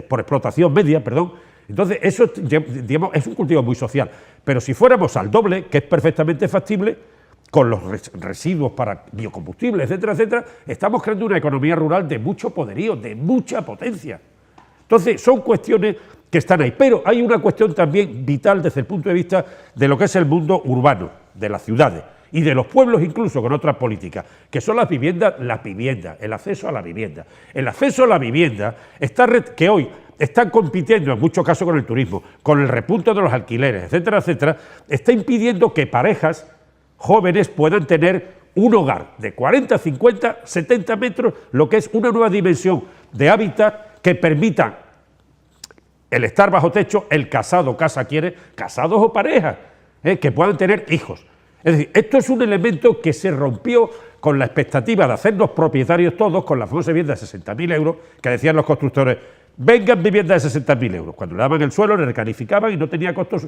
S3: por explotación media, perdón. Entonces, eso, digamos, es un cultivo muy social. Pero si fuéramos al doble, que es perfectamente factible, con los residuos para biocombustibles, etcétera, etcétera, estamos creando una economía rural de mucho poderío, de mucha potencia. Entonces, son cuestiones que están ahí. Pero hay una cuestión también vital desde el punto de vista de lo que es el mundo urbano, de las ciudades y de los pueblos incluso con otras políticas, que son las viviendas, el acceso a la vivienda. El acceso a la vivienda que hoy están compitiendo en muchos casos con el turismo, con el repunte de los alquileres, etcétera, etcétera, está impidiendo que parejas jóvenes puedan tener un hogar de 40, 50, 70 metros, lo que es una nueva dimensión de hábitat que permita el estar bajo techo, el casado, casa quiere, casados o parejas, que puedan tener hijos. Es decir, esto es un elemento que se rompió con la expectativa de hacernos propietarios todos, con la famosa vivienda de 60.000 euros, que decían los constructores, vengan viviendas de 60.000 euros. Cuando le daban el suelo, le recalificaban y no tenía costos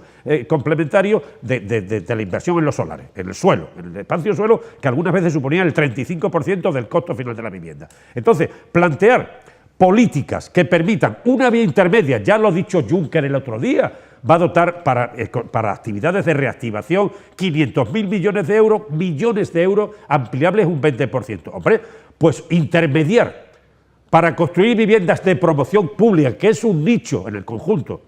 S3: complementarios de la inversión en los solares, en el suelo, en el espacio suelo, que algunas veces suponía el 35% del costo final de la vivienda. Entonces, plantear políticas que permitan una vía intermedia, ya lo ha dicho Juncker el otro día, va a dotar para actividades de reactivación 500.000 millones de euros, ampliables un 20%. Hombre, pues intermediar para construir viviendas de promoción pública, que es un nicho en el conjunto,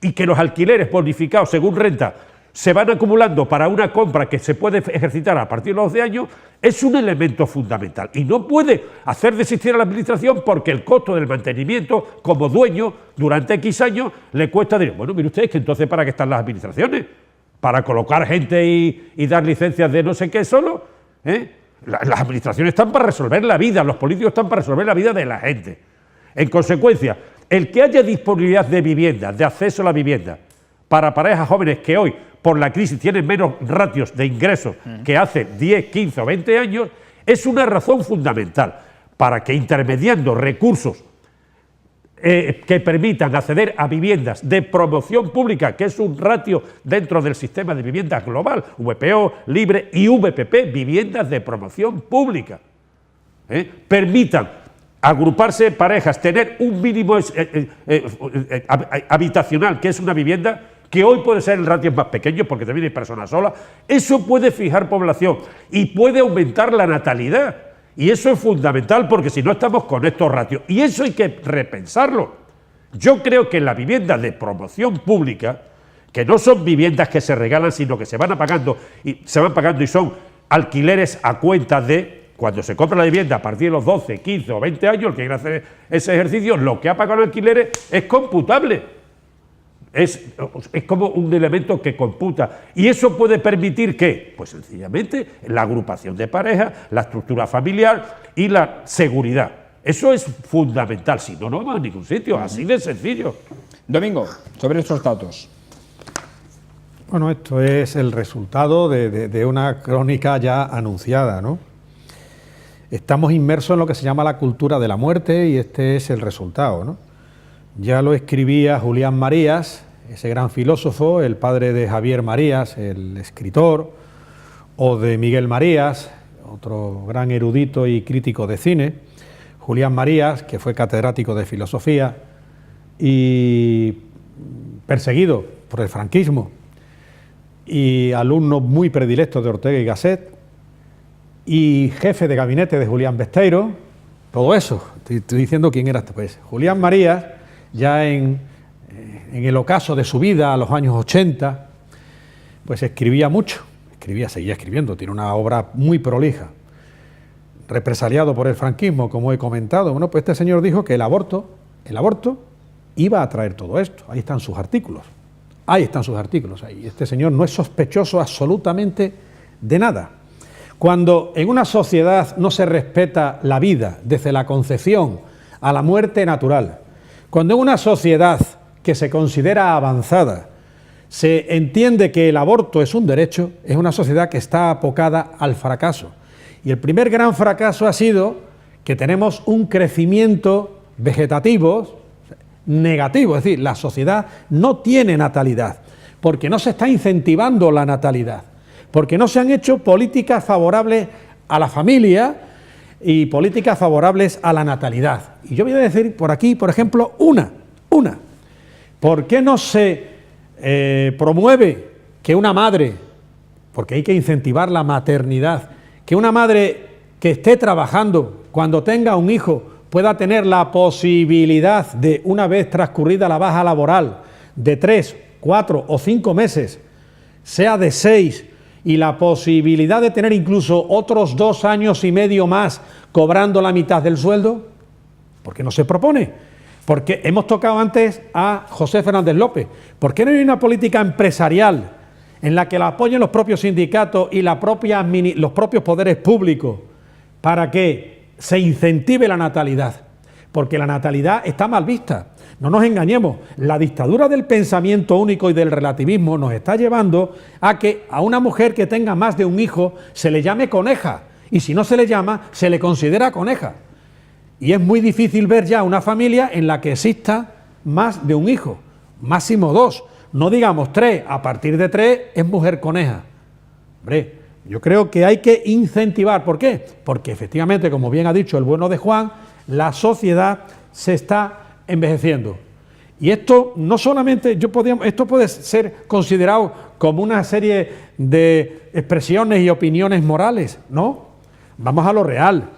S3: y que los alquileres bonificados según renta se van acumulando para una compra que se puede ejercitar a partir de los 12 años, es un elemento fundamental. Y no puede hacer desistir a la Administración porque el costo del mantenimiento como dueño durante X años le cuesta dinero. Bueno, mire ustedes que entonces ¿para qué están las administraciones? ¿Para colocar gente y dar licencias de no sé qué solo? Las administraciones están para resolver la vida, los políticos están para resolver la vida de la gente. En consecuencia, el que haya disponibilidad de vivienda, de acceso a la vivienda, para parejas jóvenes que hoy, por la crisis, tienen menos ratios de ingresos que hace 10, 15 o 20 años, es una razón fundamental para que intermediando recursos que permitan acceder a viviendas de promoción pública, que es un ratio dentro del sistema de viviendas global, VPO, Libre y VPP, viviendas de promoción pública, permitan agruparse parejas, tener un mínimo habitacional, que es una vivienda que hoy puede ser en ratios más pequeños porque también hay personas solas. Eso puede fijar población y puede aumentar la natalidad. Y eso es fundamental, porque si no estamos con estos ratios. Y eso hay que repensarlo. Yo creo que las viviendas de promoción pública, que no son viviendas que se regalan, sino que se van pagando y son alquileres a cuenta de, cuando se compra la vivienda a partir de los 12, 15 o 20 años, el que quiera hacer ese ejercicio, lo que ha pagado en alquileres es computable. Es como un elemento que computa. Y eso puede permitir que, pues sencillamente, la agrupación de parejas, la estructura familiar y la seguridad. Eso es fundamental, si no, no vamos a ningún sitio, así de sencillo.
S1: Domingo, sobre estos datos.
S2: Bueno, esto es el resultado de una crónica ya anunciada, ¿no? Estamos inmersos en lo que se llama la cultura de la muerte y este es el resultado, ¿no? Ya lo escribía Julián Marías, ese gran filósofo, el padre de Javier Marías, el escritor, o de Miguel Marías, otro gran erudito y crítico de cine. Julián Marías, que fue catedrático de filosofía y perseguido por el franquismo, y alumno muy predilecto de Ortega y Gasset, y jefe de gabinete de Julián Besteiro. Todo eso, estoy diciendo quién era, pues Julián Marías, ya en el ocaso de su vida, a los años 80, pues escribía mucho, seguía escribiendo, tiene una obra muy prolija. Represaliado por el franquismo, como he comentado, bueno, pues este señor dijo que el aborto iba a traer todo esto. Ahí están sus artículos. Ahí. Este señor no es sospechoso absolutamente de nada. Cuando en una sociedad no se respeta la vida desde la concepción a la muerte natural, cuando en una sociedad que se considera avanzada se entiende que el aborto es un derecho, es una sociedad que está abocada al fracaso. Y el primer gran fracaso ha sido que tenemos un crecimiento vegetativo negativo, es decir, la sociedad no tiene natalidad, porque no se está incentivando la natalidad, porque no se han hecho políticas favorables a la familia y políticas favorables a la natalidad. Y yo voy a decir por aquí, por ejemplo, una. ¿Por qué no se promueve que una madre, porque hay que incentivar la maternidad, que una madre que esté trabajando, cuando tenga un hijo, pueda tener la posibilidad de, una vez transcurrida la baja laboral, de 3, 4 o 5 meses, sea de 6, y la posibilidad de tener incluso otros 2 años y medio más cobrando la mitad del sueldo? ¿Por qué no se propone? Porque hemos tocado antes a José Fernández López. ¿Por qué no hay una política empresarial en la que la apoyen los propios sindicatos y los propios poderes públicos para que se incentive la natalidad? Porque la natalidad está mal vista. No nos engañemos, la dictadura del pensamiento único y del relativismo nos está llevando a que a una mujer que tenga más de un hijo se le llame coneja, y si no se le llama, se le considera coneja. Y es muy difícil ver ya una familia en la que exista más de un hijo, máximo 2, no digamos 3, a partir de 3 es mujer coneja. Hombre, yo creo que hay que incentivar. ¿Por qué? Porque efectivamente, como bien ha dicho el bueno de Juan, la sociedad se está envejeciendo. Y esto no solamente, esto puede ser considerado como una serie de expresiones y opiniones morales, ¿no? Vamos a lo real.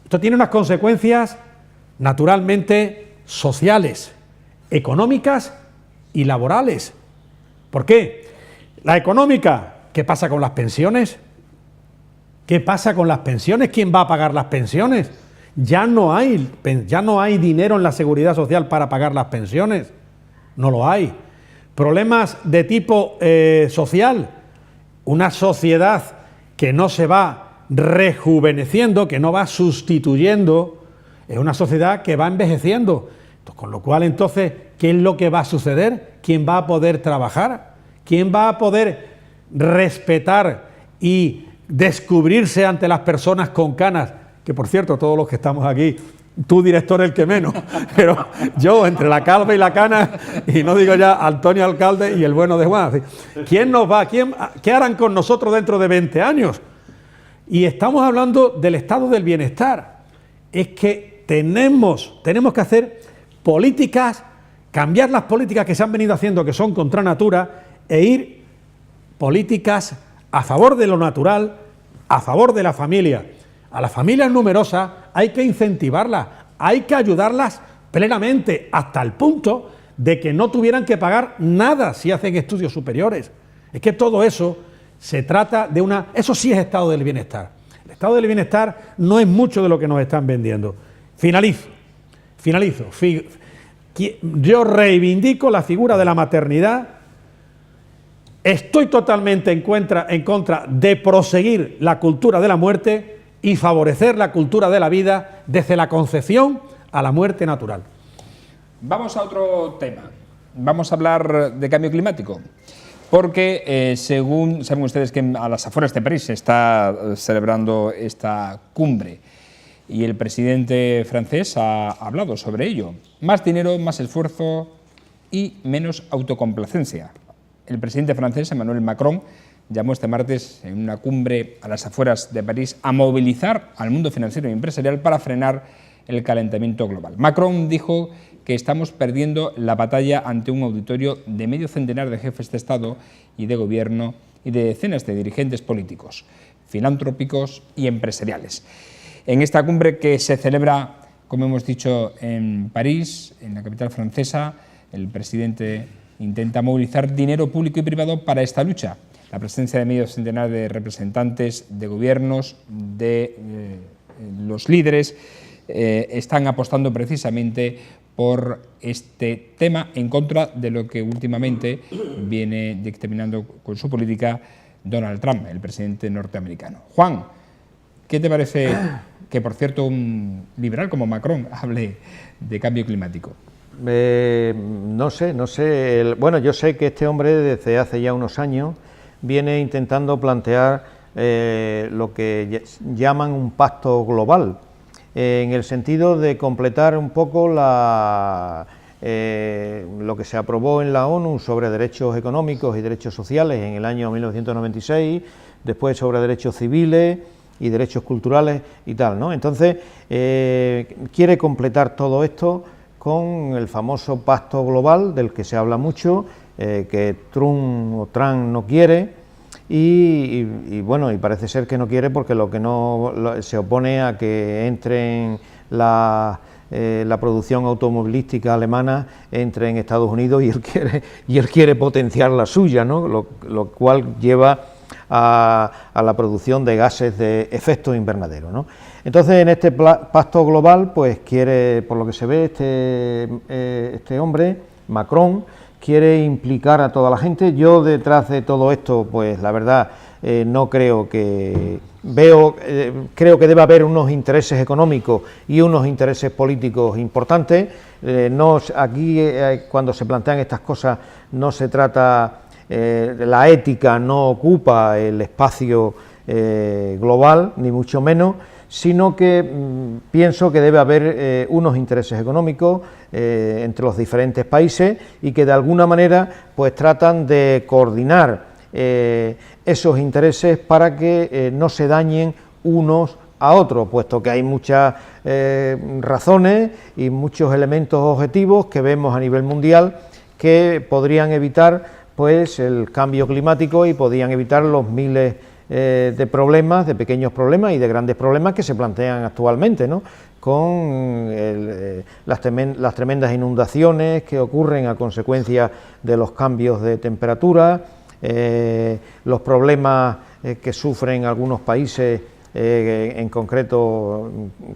S2: Esto tiene unas consecuencias naturalmente sociales, económicas y laborales. ¿Por qué? La económica, ¿qué pasa con las pensiones? ¿Qué pasa con las pensiones? ¿Quién va a pagar las pensiones? Ya no hay dinero en la seguridad social para pagar las pensiones. No lo hay. Problemas de tipo social. Una sociedad que no se va rejuveneciendo, que no va sustituyendo, es una sociedad que va envejeciendo. Con lo cual, entonces, ¿qué es lo que va a suceder? ¿Quién va a poder trabajar? ¿Quién va a poder respetar y descubrirse ante las personas con canas? Que, por cierto, todos los que estamos aquí, tú, director, el que menos, pero yo, entre la calva y la cana, y no digo ya Antonio Alcalde y el bueno de Juan, ¿quién nos va? ¿Qué harán con nosotros dentro de 20 años? Y estamos hablando del estado del bienestar. Es que tenemos que hacer políticas, cambiar las políticas que se han venido haciendo, que son contra natura, e ir políticas a favor de lo natural, a favor de la familia. A las familias numerosas hay que incentivarlas, hay que ayudarlas plenamente, hasta el punto de que no tuvieran que pagar nada si hacen estudios superiores. Es que todo eso se trata de una... Eso sí es estado del bienestar. El estado del bienestar no es mucho de lo que nos están vendiendo. Finalizo. Yo reivindico la figura de la maternidad. Estoy totalmente en contra de proseguir la cultura de la muerte y favorecer la cultura de la vida desde la concepción a la muerte natural.
S1: Vamos a otro tema. Vamos a hablar de cambio climático. Porque, según saben ustedes que a las afueras de París se está celebrando esta cumbre y el presidente francés ha hablado sobre ello. Más dinero, más esfuerzo y menos autocomplacencia. El presidente francés, Emmanuel Macron, llamó este martes en una cumbre a las afueras de París a movilizar al mundo financiero y empresarial para frenar el calentamiento global. Macron dijo que estamos perdiendo la batalla ante un auditorio de medio centenar de jefes de Estado y de Gobierno y de decenas de dirigentes políticos, filántropicos y empresariales. En esta cumbre que se celebra, como hemos dicho, en París, en la capital francesa, el presidente intenta movilizar dinero público y privado para esta lucha. La presencia de medio centenar de representantes de gobiernos, de los líderes, están apostando precisamente por este tema en contra de lo que últimamente viene dictaminando con su política Donald Trump, el presidente norteamericano. Juan, ¿qué te parece que, por cierto, un liberal como Macron hable de cambio climático?
S4: No sé. Bueno, yo sé que este hombre desde hace ya unos años viene intentando plantear lo que llaman un pacto global, en el sentido de completar un poco lo que se aprobó en la ONU sobre derechos económicos y derechos sociales en el año 1996, después sobre derechos civiles y derechos culturales y tal, ¿no? Entonces, quiere completar todo esto con el famoso pacto global del que se habla mucho, que Trump no quiere, y bueno, y parece ser que no quiere porque se opone a que entre en la producción automovilística alemana entre en Estados Unidos, y él quiere potenciar la suya, ¿no? Lo cual lleva a la producción de gases de efecto invernadero, ¿no? Entonces, en este pacto global, pues quiere, por lo que se ve, este hombre, Macron, quiere implicar a toda la gente. Yo, detrás de todo esto, pues la verdad, no creo que... creo que debe haber unos intereses económicos y unos intereses políticos importantes. Aquí, cuando se plantean estas cosas, no se trata... la ética no ocupa el espacio global, ni mucho menos, sino que pienso que debe haber unos intereses económicos entre los diferentes países y que de alguna manera pues tratan de coordinar esos intereses para que no se dañen unos a otros, puesto que hay muchas razones y muchos elementos objetivos que vemos a nivel mundial que podrían evitar pues el cambio climático y podrían evitar los miles de problemas, de pequeños problemas y de grandes problemas que se plantean actualmente, ¿no? Con las tremendas inundaciones que ocurren a consecuencia de los cambios de temperatura, los problemas que sufren algunos países, en concreto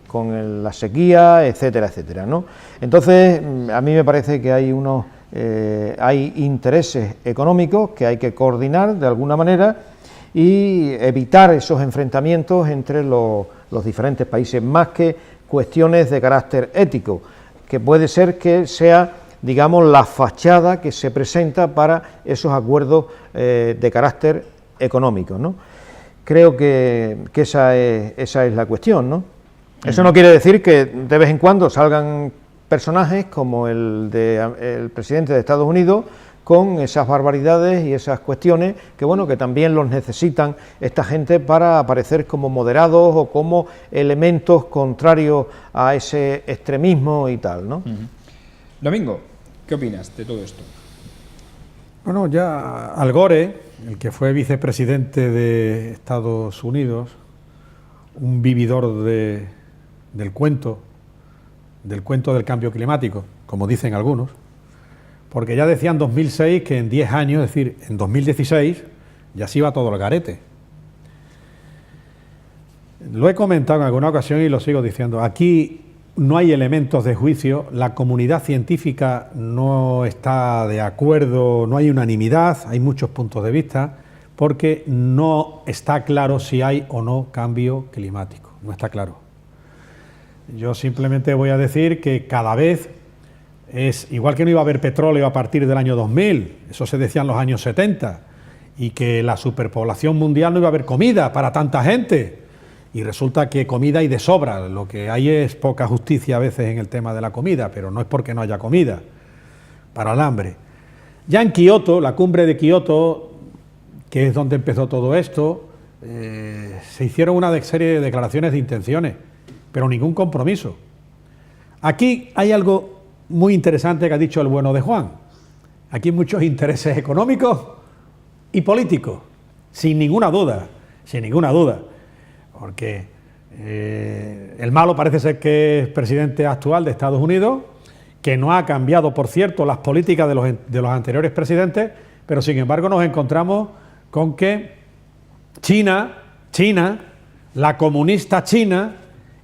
S4: con la sequía, etcétera, etcétera, ¿no? Entonces, a mí me parece que hay intereses económicos que hay que coordinar de alguna manera y evitar esos enfrentamientos entre los diferentes países, más que cuestiones de carácter ético, que puede ser que sea, digamos, la fachada que se presenta para esos acuerdos de carácter económico, ¿no? Creo que esa es la cuestión, ¿no? Eso no quiere decir que de vez en cuando salgan personajes como el presidente de Estados Unidos con esas barbaridades y esas cuestiones que, bueno, que también los necesitan esta gente para aparecer como moderados o como elementos contrarios a ese extremismo y tal, ¿no?
S1: Domingo, ¿qué opinas de todo esto?
S2: Bueno, ya Al Gore, el que fue vicepresidente de Estados Unidos, un vividor del cuento del cambio climático, como dicen algunos, porque ya decían en 2006 que en 10 años, es decir, en 2016, ya se iba todo al garete. Lo he comentado en alguna ocasión y lo sigo diciendo. Aquí no hay elementos de juicio, la comunidad científica no está de acuerdo, no hay unanimidad, hay muchos puntos de vista, porque no está claro si hay o no cambio climático, no está claro. Yo simplemente voy a decir que cada vez es igual, que no iba a haber petróleo a partir del año 2000, eso se decía en los años 70, y que la superpoblación mundial no iba a haber comida para tanta gente. Y resulta que comida hay de sobra, lo que hay es poca justicia a veces en el tema de la comida, pero no es porque no haya comida, para el hambre. Ya en Kioto, la cumbre de Kioto, que es donde empezó todo esto, se hicieron una serie de declaraciones de intenciones, pero ningún compromiso. Aquí hay algo muy interesante que ha dicho el bueno de Juan. Aquí hay muchos intereses económicos y políticos, sin ninguna duda, porque el malo parece ser que es presidente actual de Estados Unidos, que no ha cambiado, por cierto, las políticas de los anteriores presidentes, pero sin embargo nos encontramos con que China, la comunista China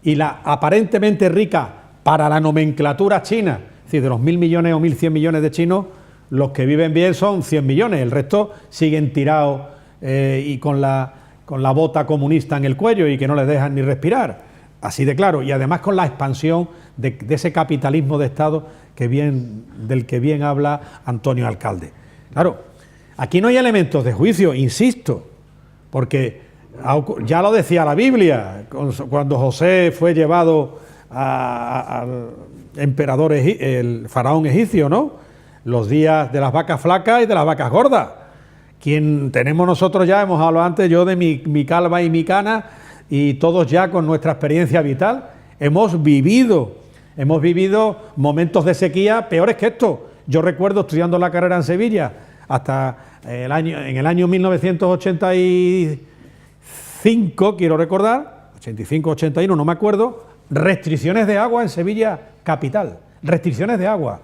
S2: y la aparentemente rica para la nomenclatura china, es decir, de los 1.000 millones o 1.100 millones de chinos, los que viven bien son 100 millones, el resto siguen tirados y con la bota comunista en el cuello y que no les dejan ni respirar, así de claro, y además con la expansión de ese capitalismo de Estado del que bien habla Antonio Alcalde. Claro, aquí no hay elementos de juicio, insisto, porque ya lo decía la Biblia, cuando José fue llevado al emperador, el faraón egipcio, ¿no? Los días de las vacas flacas y de las vacas gordas. Quien tenemos nosotros ya, hemos hablado antes, yo de mi calva y mi cana, y todos ya con nuestra experiencia vital, hemos vivido momentos de sequía peores que esto. Yo recuerdo estudiando la carrera en Sevilla, hasta en el año 1985, quiero recordar, 85, 81, no me acuerdo, restricciones de agua en Sevilla capital, restricciones de agua.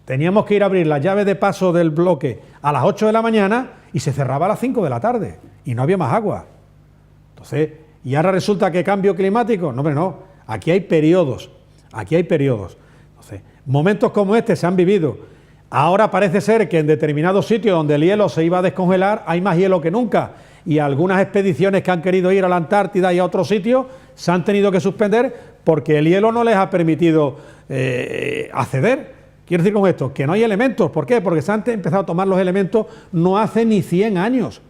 S2: Teníamos que ir a abrir la llave de paso del bloque a las 8 de la mañana y se cerraba a las 5 de la tarde y no había más agua. Entonces, y ahora resulta que cambio climático, no, hombre, no, aquí hay periodos. Entonces, momentos como este se han vivido. Ahora parece ser que en determinados sitios donde el hielo se iba a descongelar hay más hielo que nunca, y algunas expediciones que han querido ir a la Antártida y a otros sitios se han tenido que suspender porque el hielo no les ha permitido acceder. Quiero decir con esto que no hay elementos. ¿Por qué? Porque se han empezado a tomar los elementos no hace ni 100 años,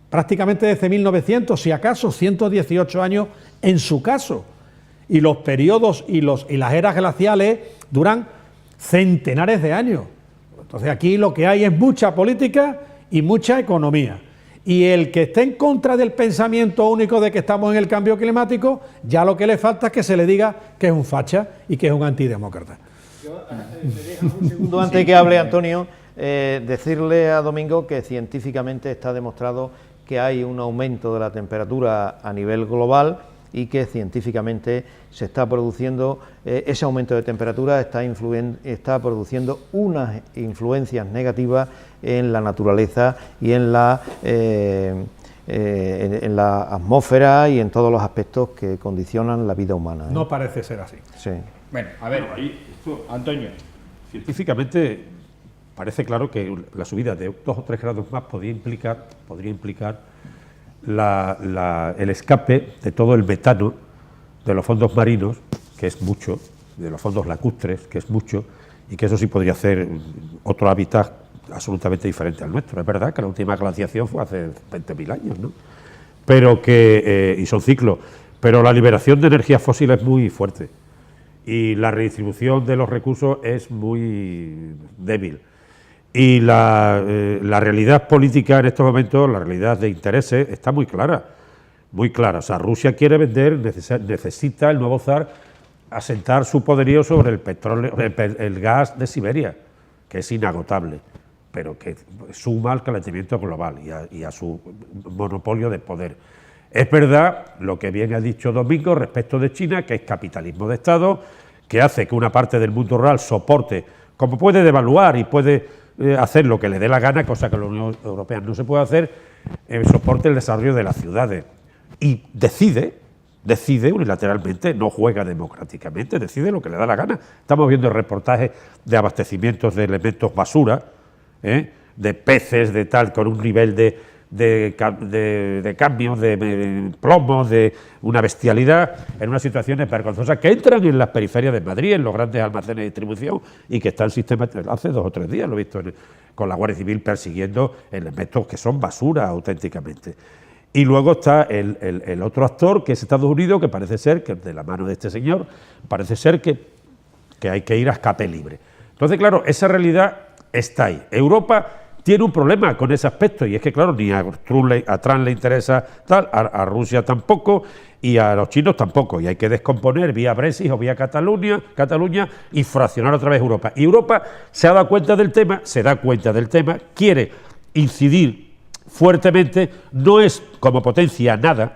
S2: prácticamente desde 1900, si acaso 118 años en su caso. Y los periodos y las eras glaciales duran centenares de años. Entonces aquí lo que hay es mucha política y mucha economía. Y el que esté en contra del pensamiento único de que estamos en el cambio climático, ya lo que le falta es que se le diga que es un facha y que es un antidemócrata.
S4: Un segundo antes de que hable Antonio, decirle a Domingo que científicamente está demostrado que hay un aumento de la temperatura a nivel global y que científicamente se está produciendo, ese aumento de temperatura está produciendo unas influencias negativas en la naturaleza y en la atmósfera y en todos los aspectos que condicionan la vida humana.
S2: No parece ser así.
S4: Sí.
S1: Bueno, a ver, Antonio.
S3: Científicamente parece claro que la subida de 2 o 3 grados más podría implicar el escape de todo el metano de los fondos marinos, que es mucho, de los fondos lacustres, que es mucho, y que eso sí podría hacer otro hábitat absolutamente diferente al nuestro. Es verdad que la última glaciación fue hace 20.000 años, ¿no? Pero y son ciclos, pero la liberación de energías fósiles es muy fuerte y la redistribución de los recursos es muy débil. Y la realidad política en estos momentos, la realidad de intereses, está muy clara. O sea, Rusia quiere vender, necesita el nuevo zar asentar su poderío sobre el petróleo, el gas de Siberia, que es inagotable, pero que suma al calentamiento global y a su monopolio de poder. Es verdad lo que bien ha dicho Domingo respecto de China, que es capitalismo de Estado, que hace que una parte del mundo rural soporte, como puede devaluar y puede hacer lo que le dé la gana, cosa que la Unión Europea no se puede hacer, soporte el desarrollo de las ciudades. Y decide unilateralmente, no juega democráticamente, decide lo que le da la gana. Estamos viendo reportajes de abastecimientos de elementos basura, de peces, de tal, con un nivel de cambios, de plomos, de una bestialidad, en unas situaciones vergonzosas que entran en las periferias de Madrid, en los grandes almacenes de distribución, y que están sistematizados. Hace 2 o 3 días lo he visto con la Guardia Civil persiguiendo elementos que son basura auténticamente. Y luego está el otro actor, que es Estados Unidos, que parece ser, que de la mano de este señor, parece ser que hay que ir a escape libre. Entonces, claro, esa realidad está ahí. Europa tiene un problema con ese aspecto, y es que, claro, ni a Trump le interesa tal, a Rusia tampoco, y a los chinos tampoco, y hay que descomponer vía Brexit o vía Cataluña y fraccionar otra vez Europa. Y Europa se da cuenta del tema, quiere incidir fuertemente, no es como potencia nada,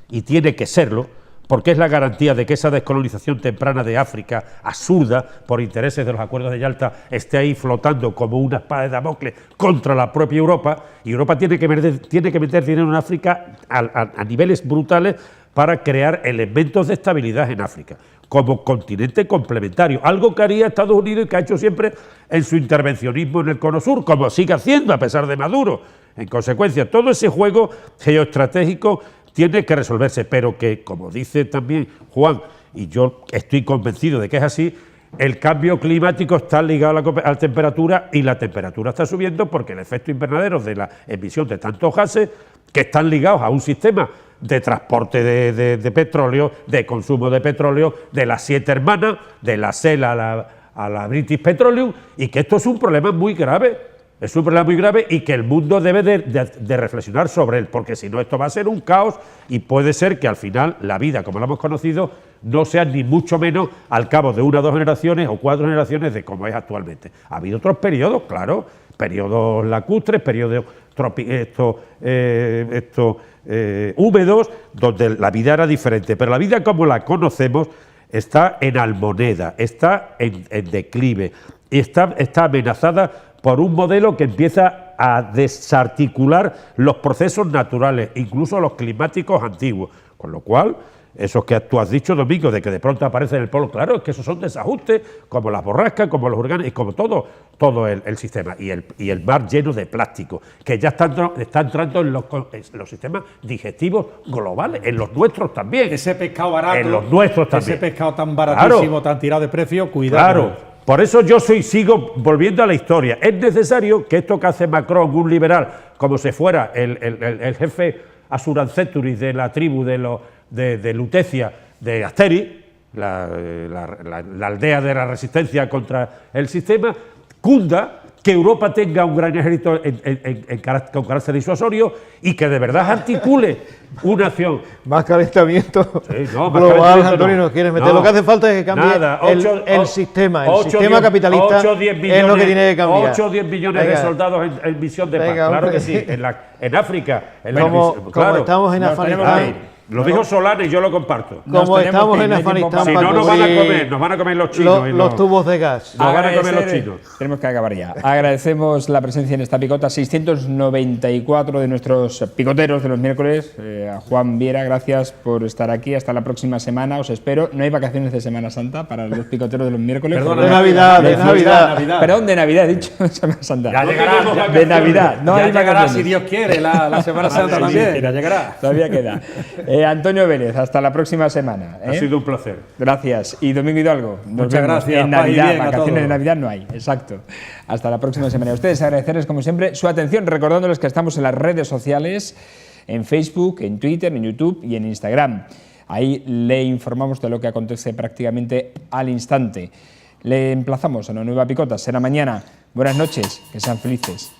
S3: y tiene que serlo, porque es la garantía de que esa descolonización temprana de África, absurda, por intereses de los acuerdos de Yalta, esté ahí flotando como una espada de Damocles contra la propia Europa, y Europa tiene que meter dinero en África a niveles brutales para crear elementos de estabilidad en África, como continente complementario, algo que haría Estados Unidos y que ha hecho siempre en su intervencionismo en el Cono Sur, como sigue haciendo a pesar de Maduro. En consecuencia, todo ese juego geoestratégico tiene que resolverse, pero que, como dice también Juan, y yo estoy convencido de que es así, el cambio climático está ligado a la temperatura, y la temperatura está subiendo porque el efecto invernadero de la emisión de tantos gases, que están ligados a un sistema de transporte de petróleo, de consumo de petróleo, de las 7 hermanas, de la Shell a la British Petroleum, y que esto es un problema muy grave. Es un problema muy grave y que el mundo debe de reflexionar sobre él, porque si no esto va a ser un caos, y puede ser que al final la vida, como la hemos conocido, no sea ni mucho menos al cabo de 1 o 2 generaciones o 4 generaciones de como es actualmente. Ha habido otros periodos, claro, periodos lacustres, periodos húmedos, donde la vida era diferente, pero la vida como la conocemos está en almoneda, está en declive, y está amenazada por un modelo que empieza a desarticular los procesos naturales, incluso los climáticos antiguos, con lo cual, esos que tú has dicho, Domingo, de que de pronto aparece en el polo, claro, es que esos son desajustes, como las borrascas, como los huracanes, y como todo el sistema, y el mar lleno de plástico, que ya está entrando en los sistemas digestivos globales, en los nuestros también.
S2: Ese pescado barato,
S3: en los nuestros también.
S2: Ese pescado tan baratísimo, claro, tan tirado de precio, cuidado.
S3: Claro. Por eso yo sigo volviendo a la historia. Es necesario que esto que hace Macron, un liberal, como si fuera el jefe Asuranceturis de la tribu de Lutecia, de Asterix, la aldea de la resistencia contra el sistema, cunda, que Europa tenga un gran ejército con carácter disuasorio, y que de verdad articule una acción.
S4: Más calentamiento
S3: global,
S4: Antonio, no quieres meter. Lo que hace falta es que cambie el sistema. El sistema capitalista es lo que tiene que cambiar.
S3: 8 o 10 millones de soldados en misión de paz. Claro que sí. En África.
S4: Como estamos en Afganistán.
S3: Lo dijo Solana y yo lo comparto.
S4: Como estamos en Afganistán,
S3: si no, nos van a comer los chinos.
S4: Los tubos de gas.
S3: Nos van a comer los chinos.
S1: Tenemos que acabar ya. Agradecemos la presencia en esta picota, 694 de nuestros picoteros de los miércoles. A Juan Viera, gracias por estar aquí. Hasta la próxima semana, os espero. No hay vacaciones de Semana Santa para los picoteros de los miércoles.
S2: Perdón,
S4: de Navidad.
S1: Perdón, de Navidad, he dicho Semana Santa.
S2: Ya llegará.
S1: De Navidad. No
S2: ya
S1: hay
S2: llegará,
S1: vacaciones.
S2: si Dios quiere, la Semana Santa también. Ya llegará.
S1: Todavía queda. Antonio Vélez, hasta la próxima semana.
S3: Ha sido un placer.
S1: Gracias. Y Domingo Hidalgo,
S2: muchas gracias.
S1: En Navidad, vacaciones de Navidad no hay, exacto. Hasta la próxima semana. A ustedes agradecerles, como siempre, su atención, recordándoles que estamos en las redes sociales, en Facebook, en Twitter, en YouTube y en Instagram. Ahí le informamos de lo que acontece prácticamente al instante. Le emplazamos a una nueva picota. Será mañana. Buenas noches, que sean felices.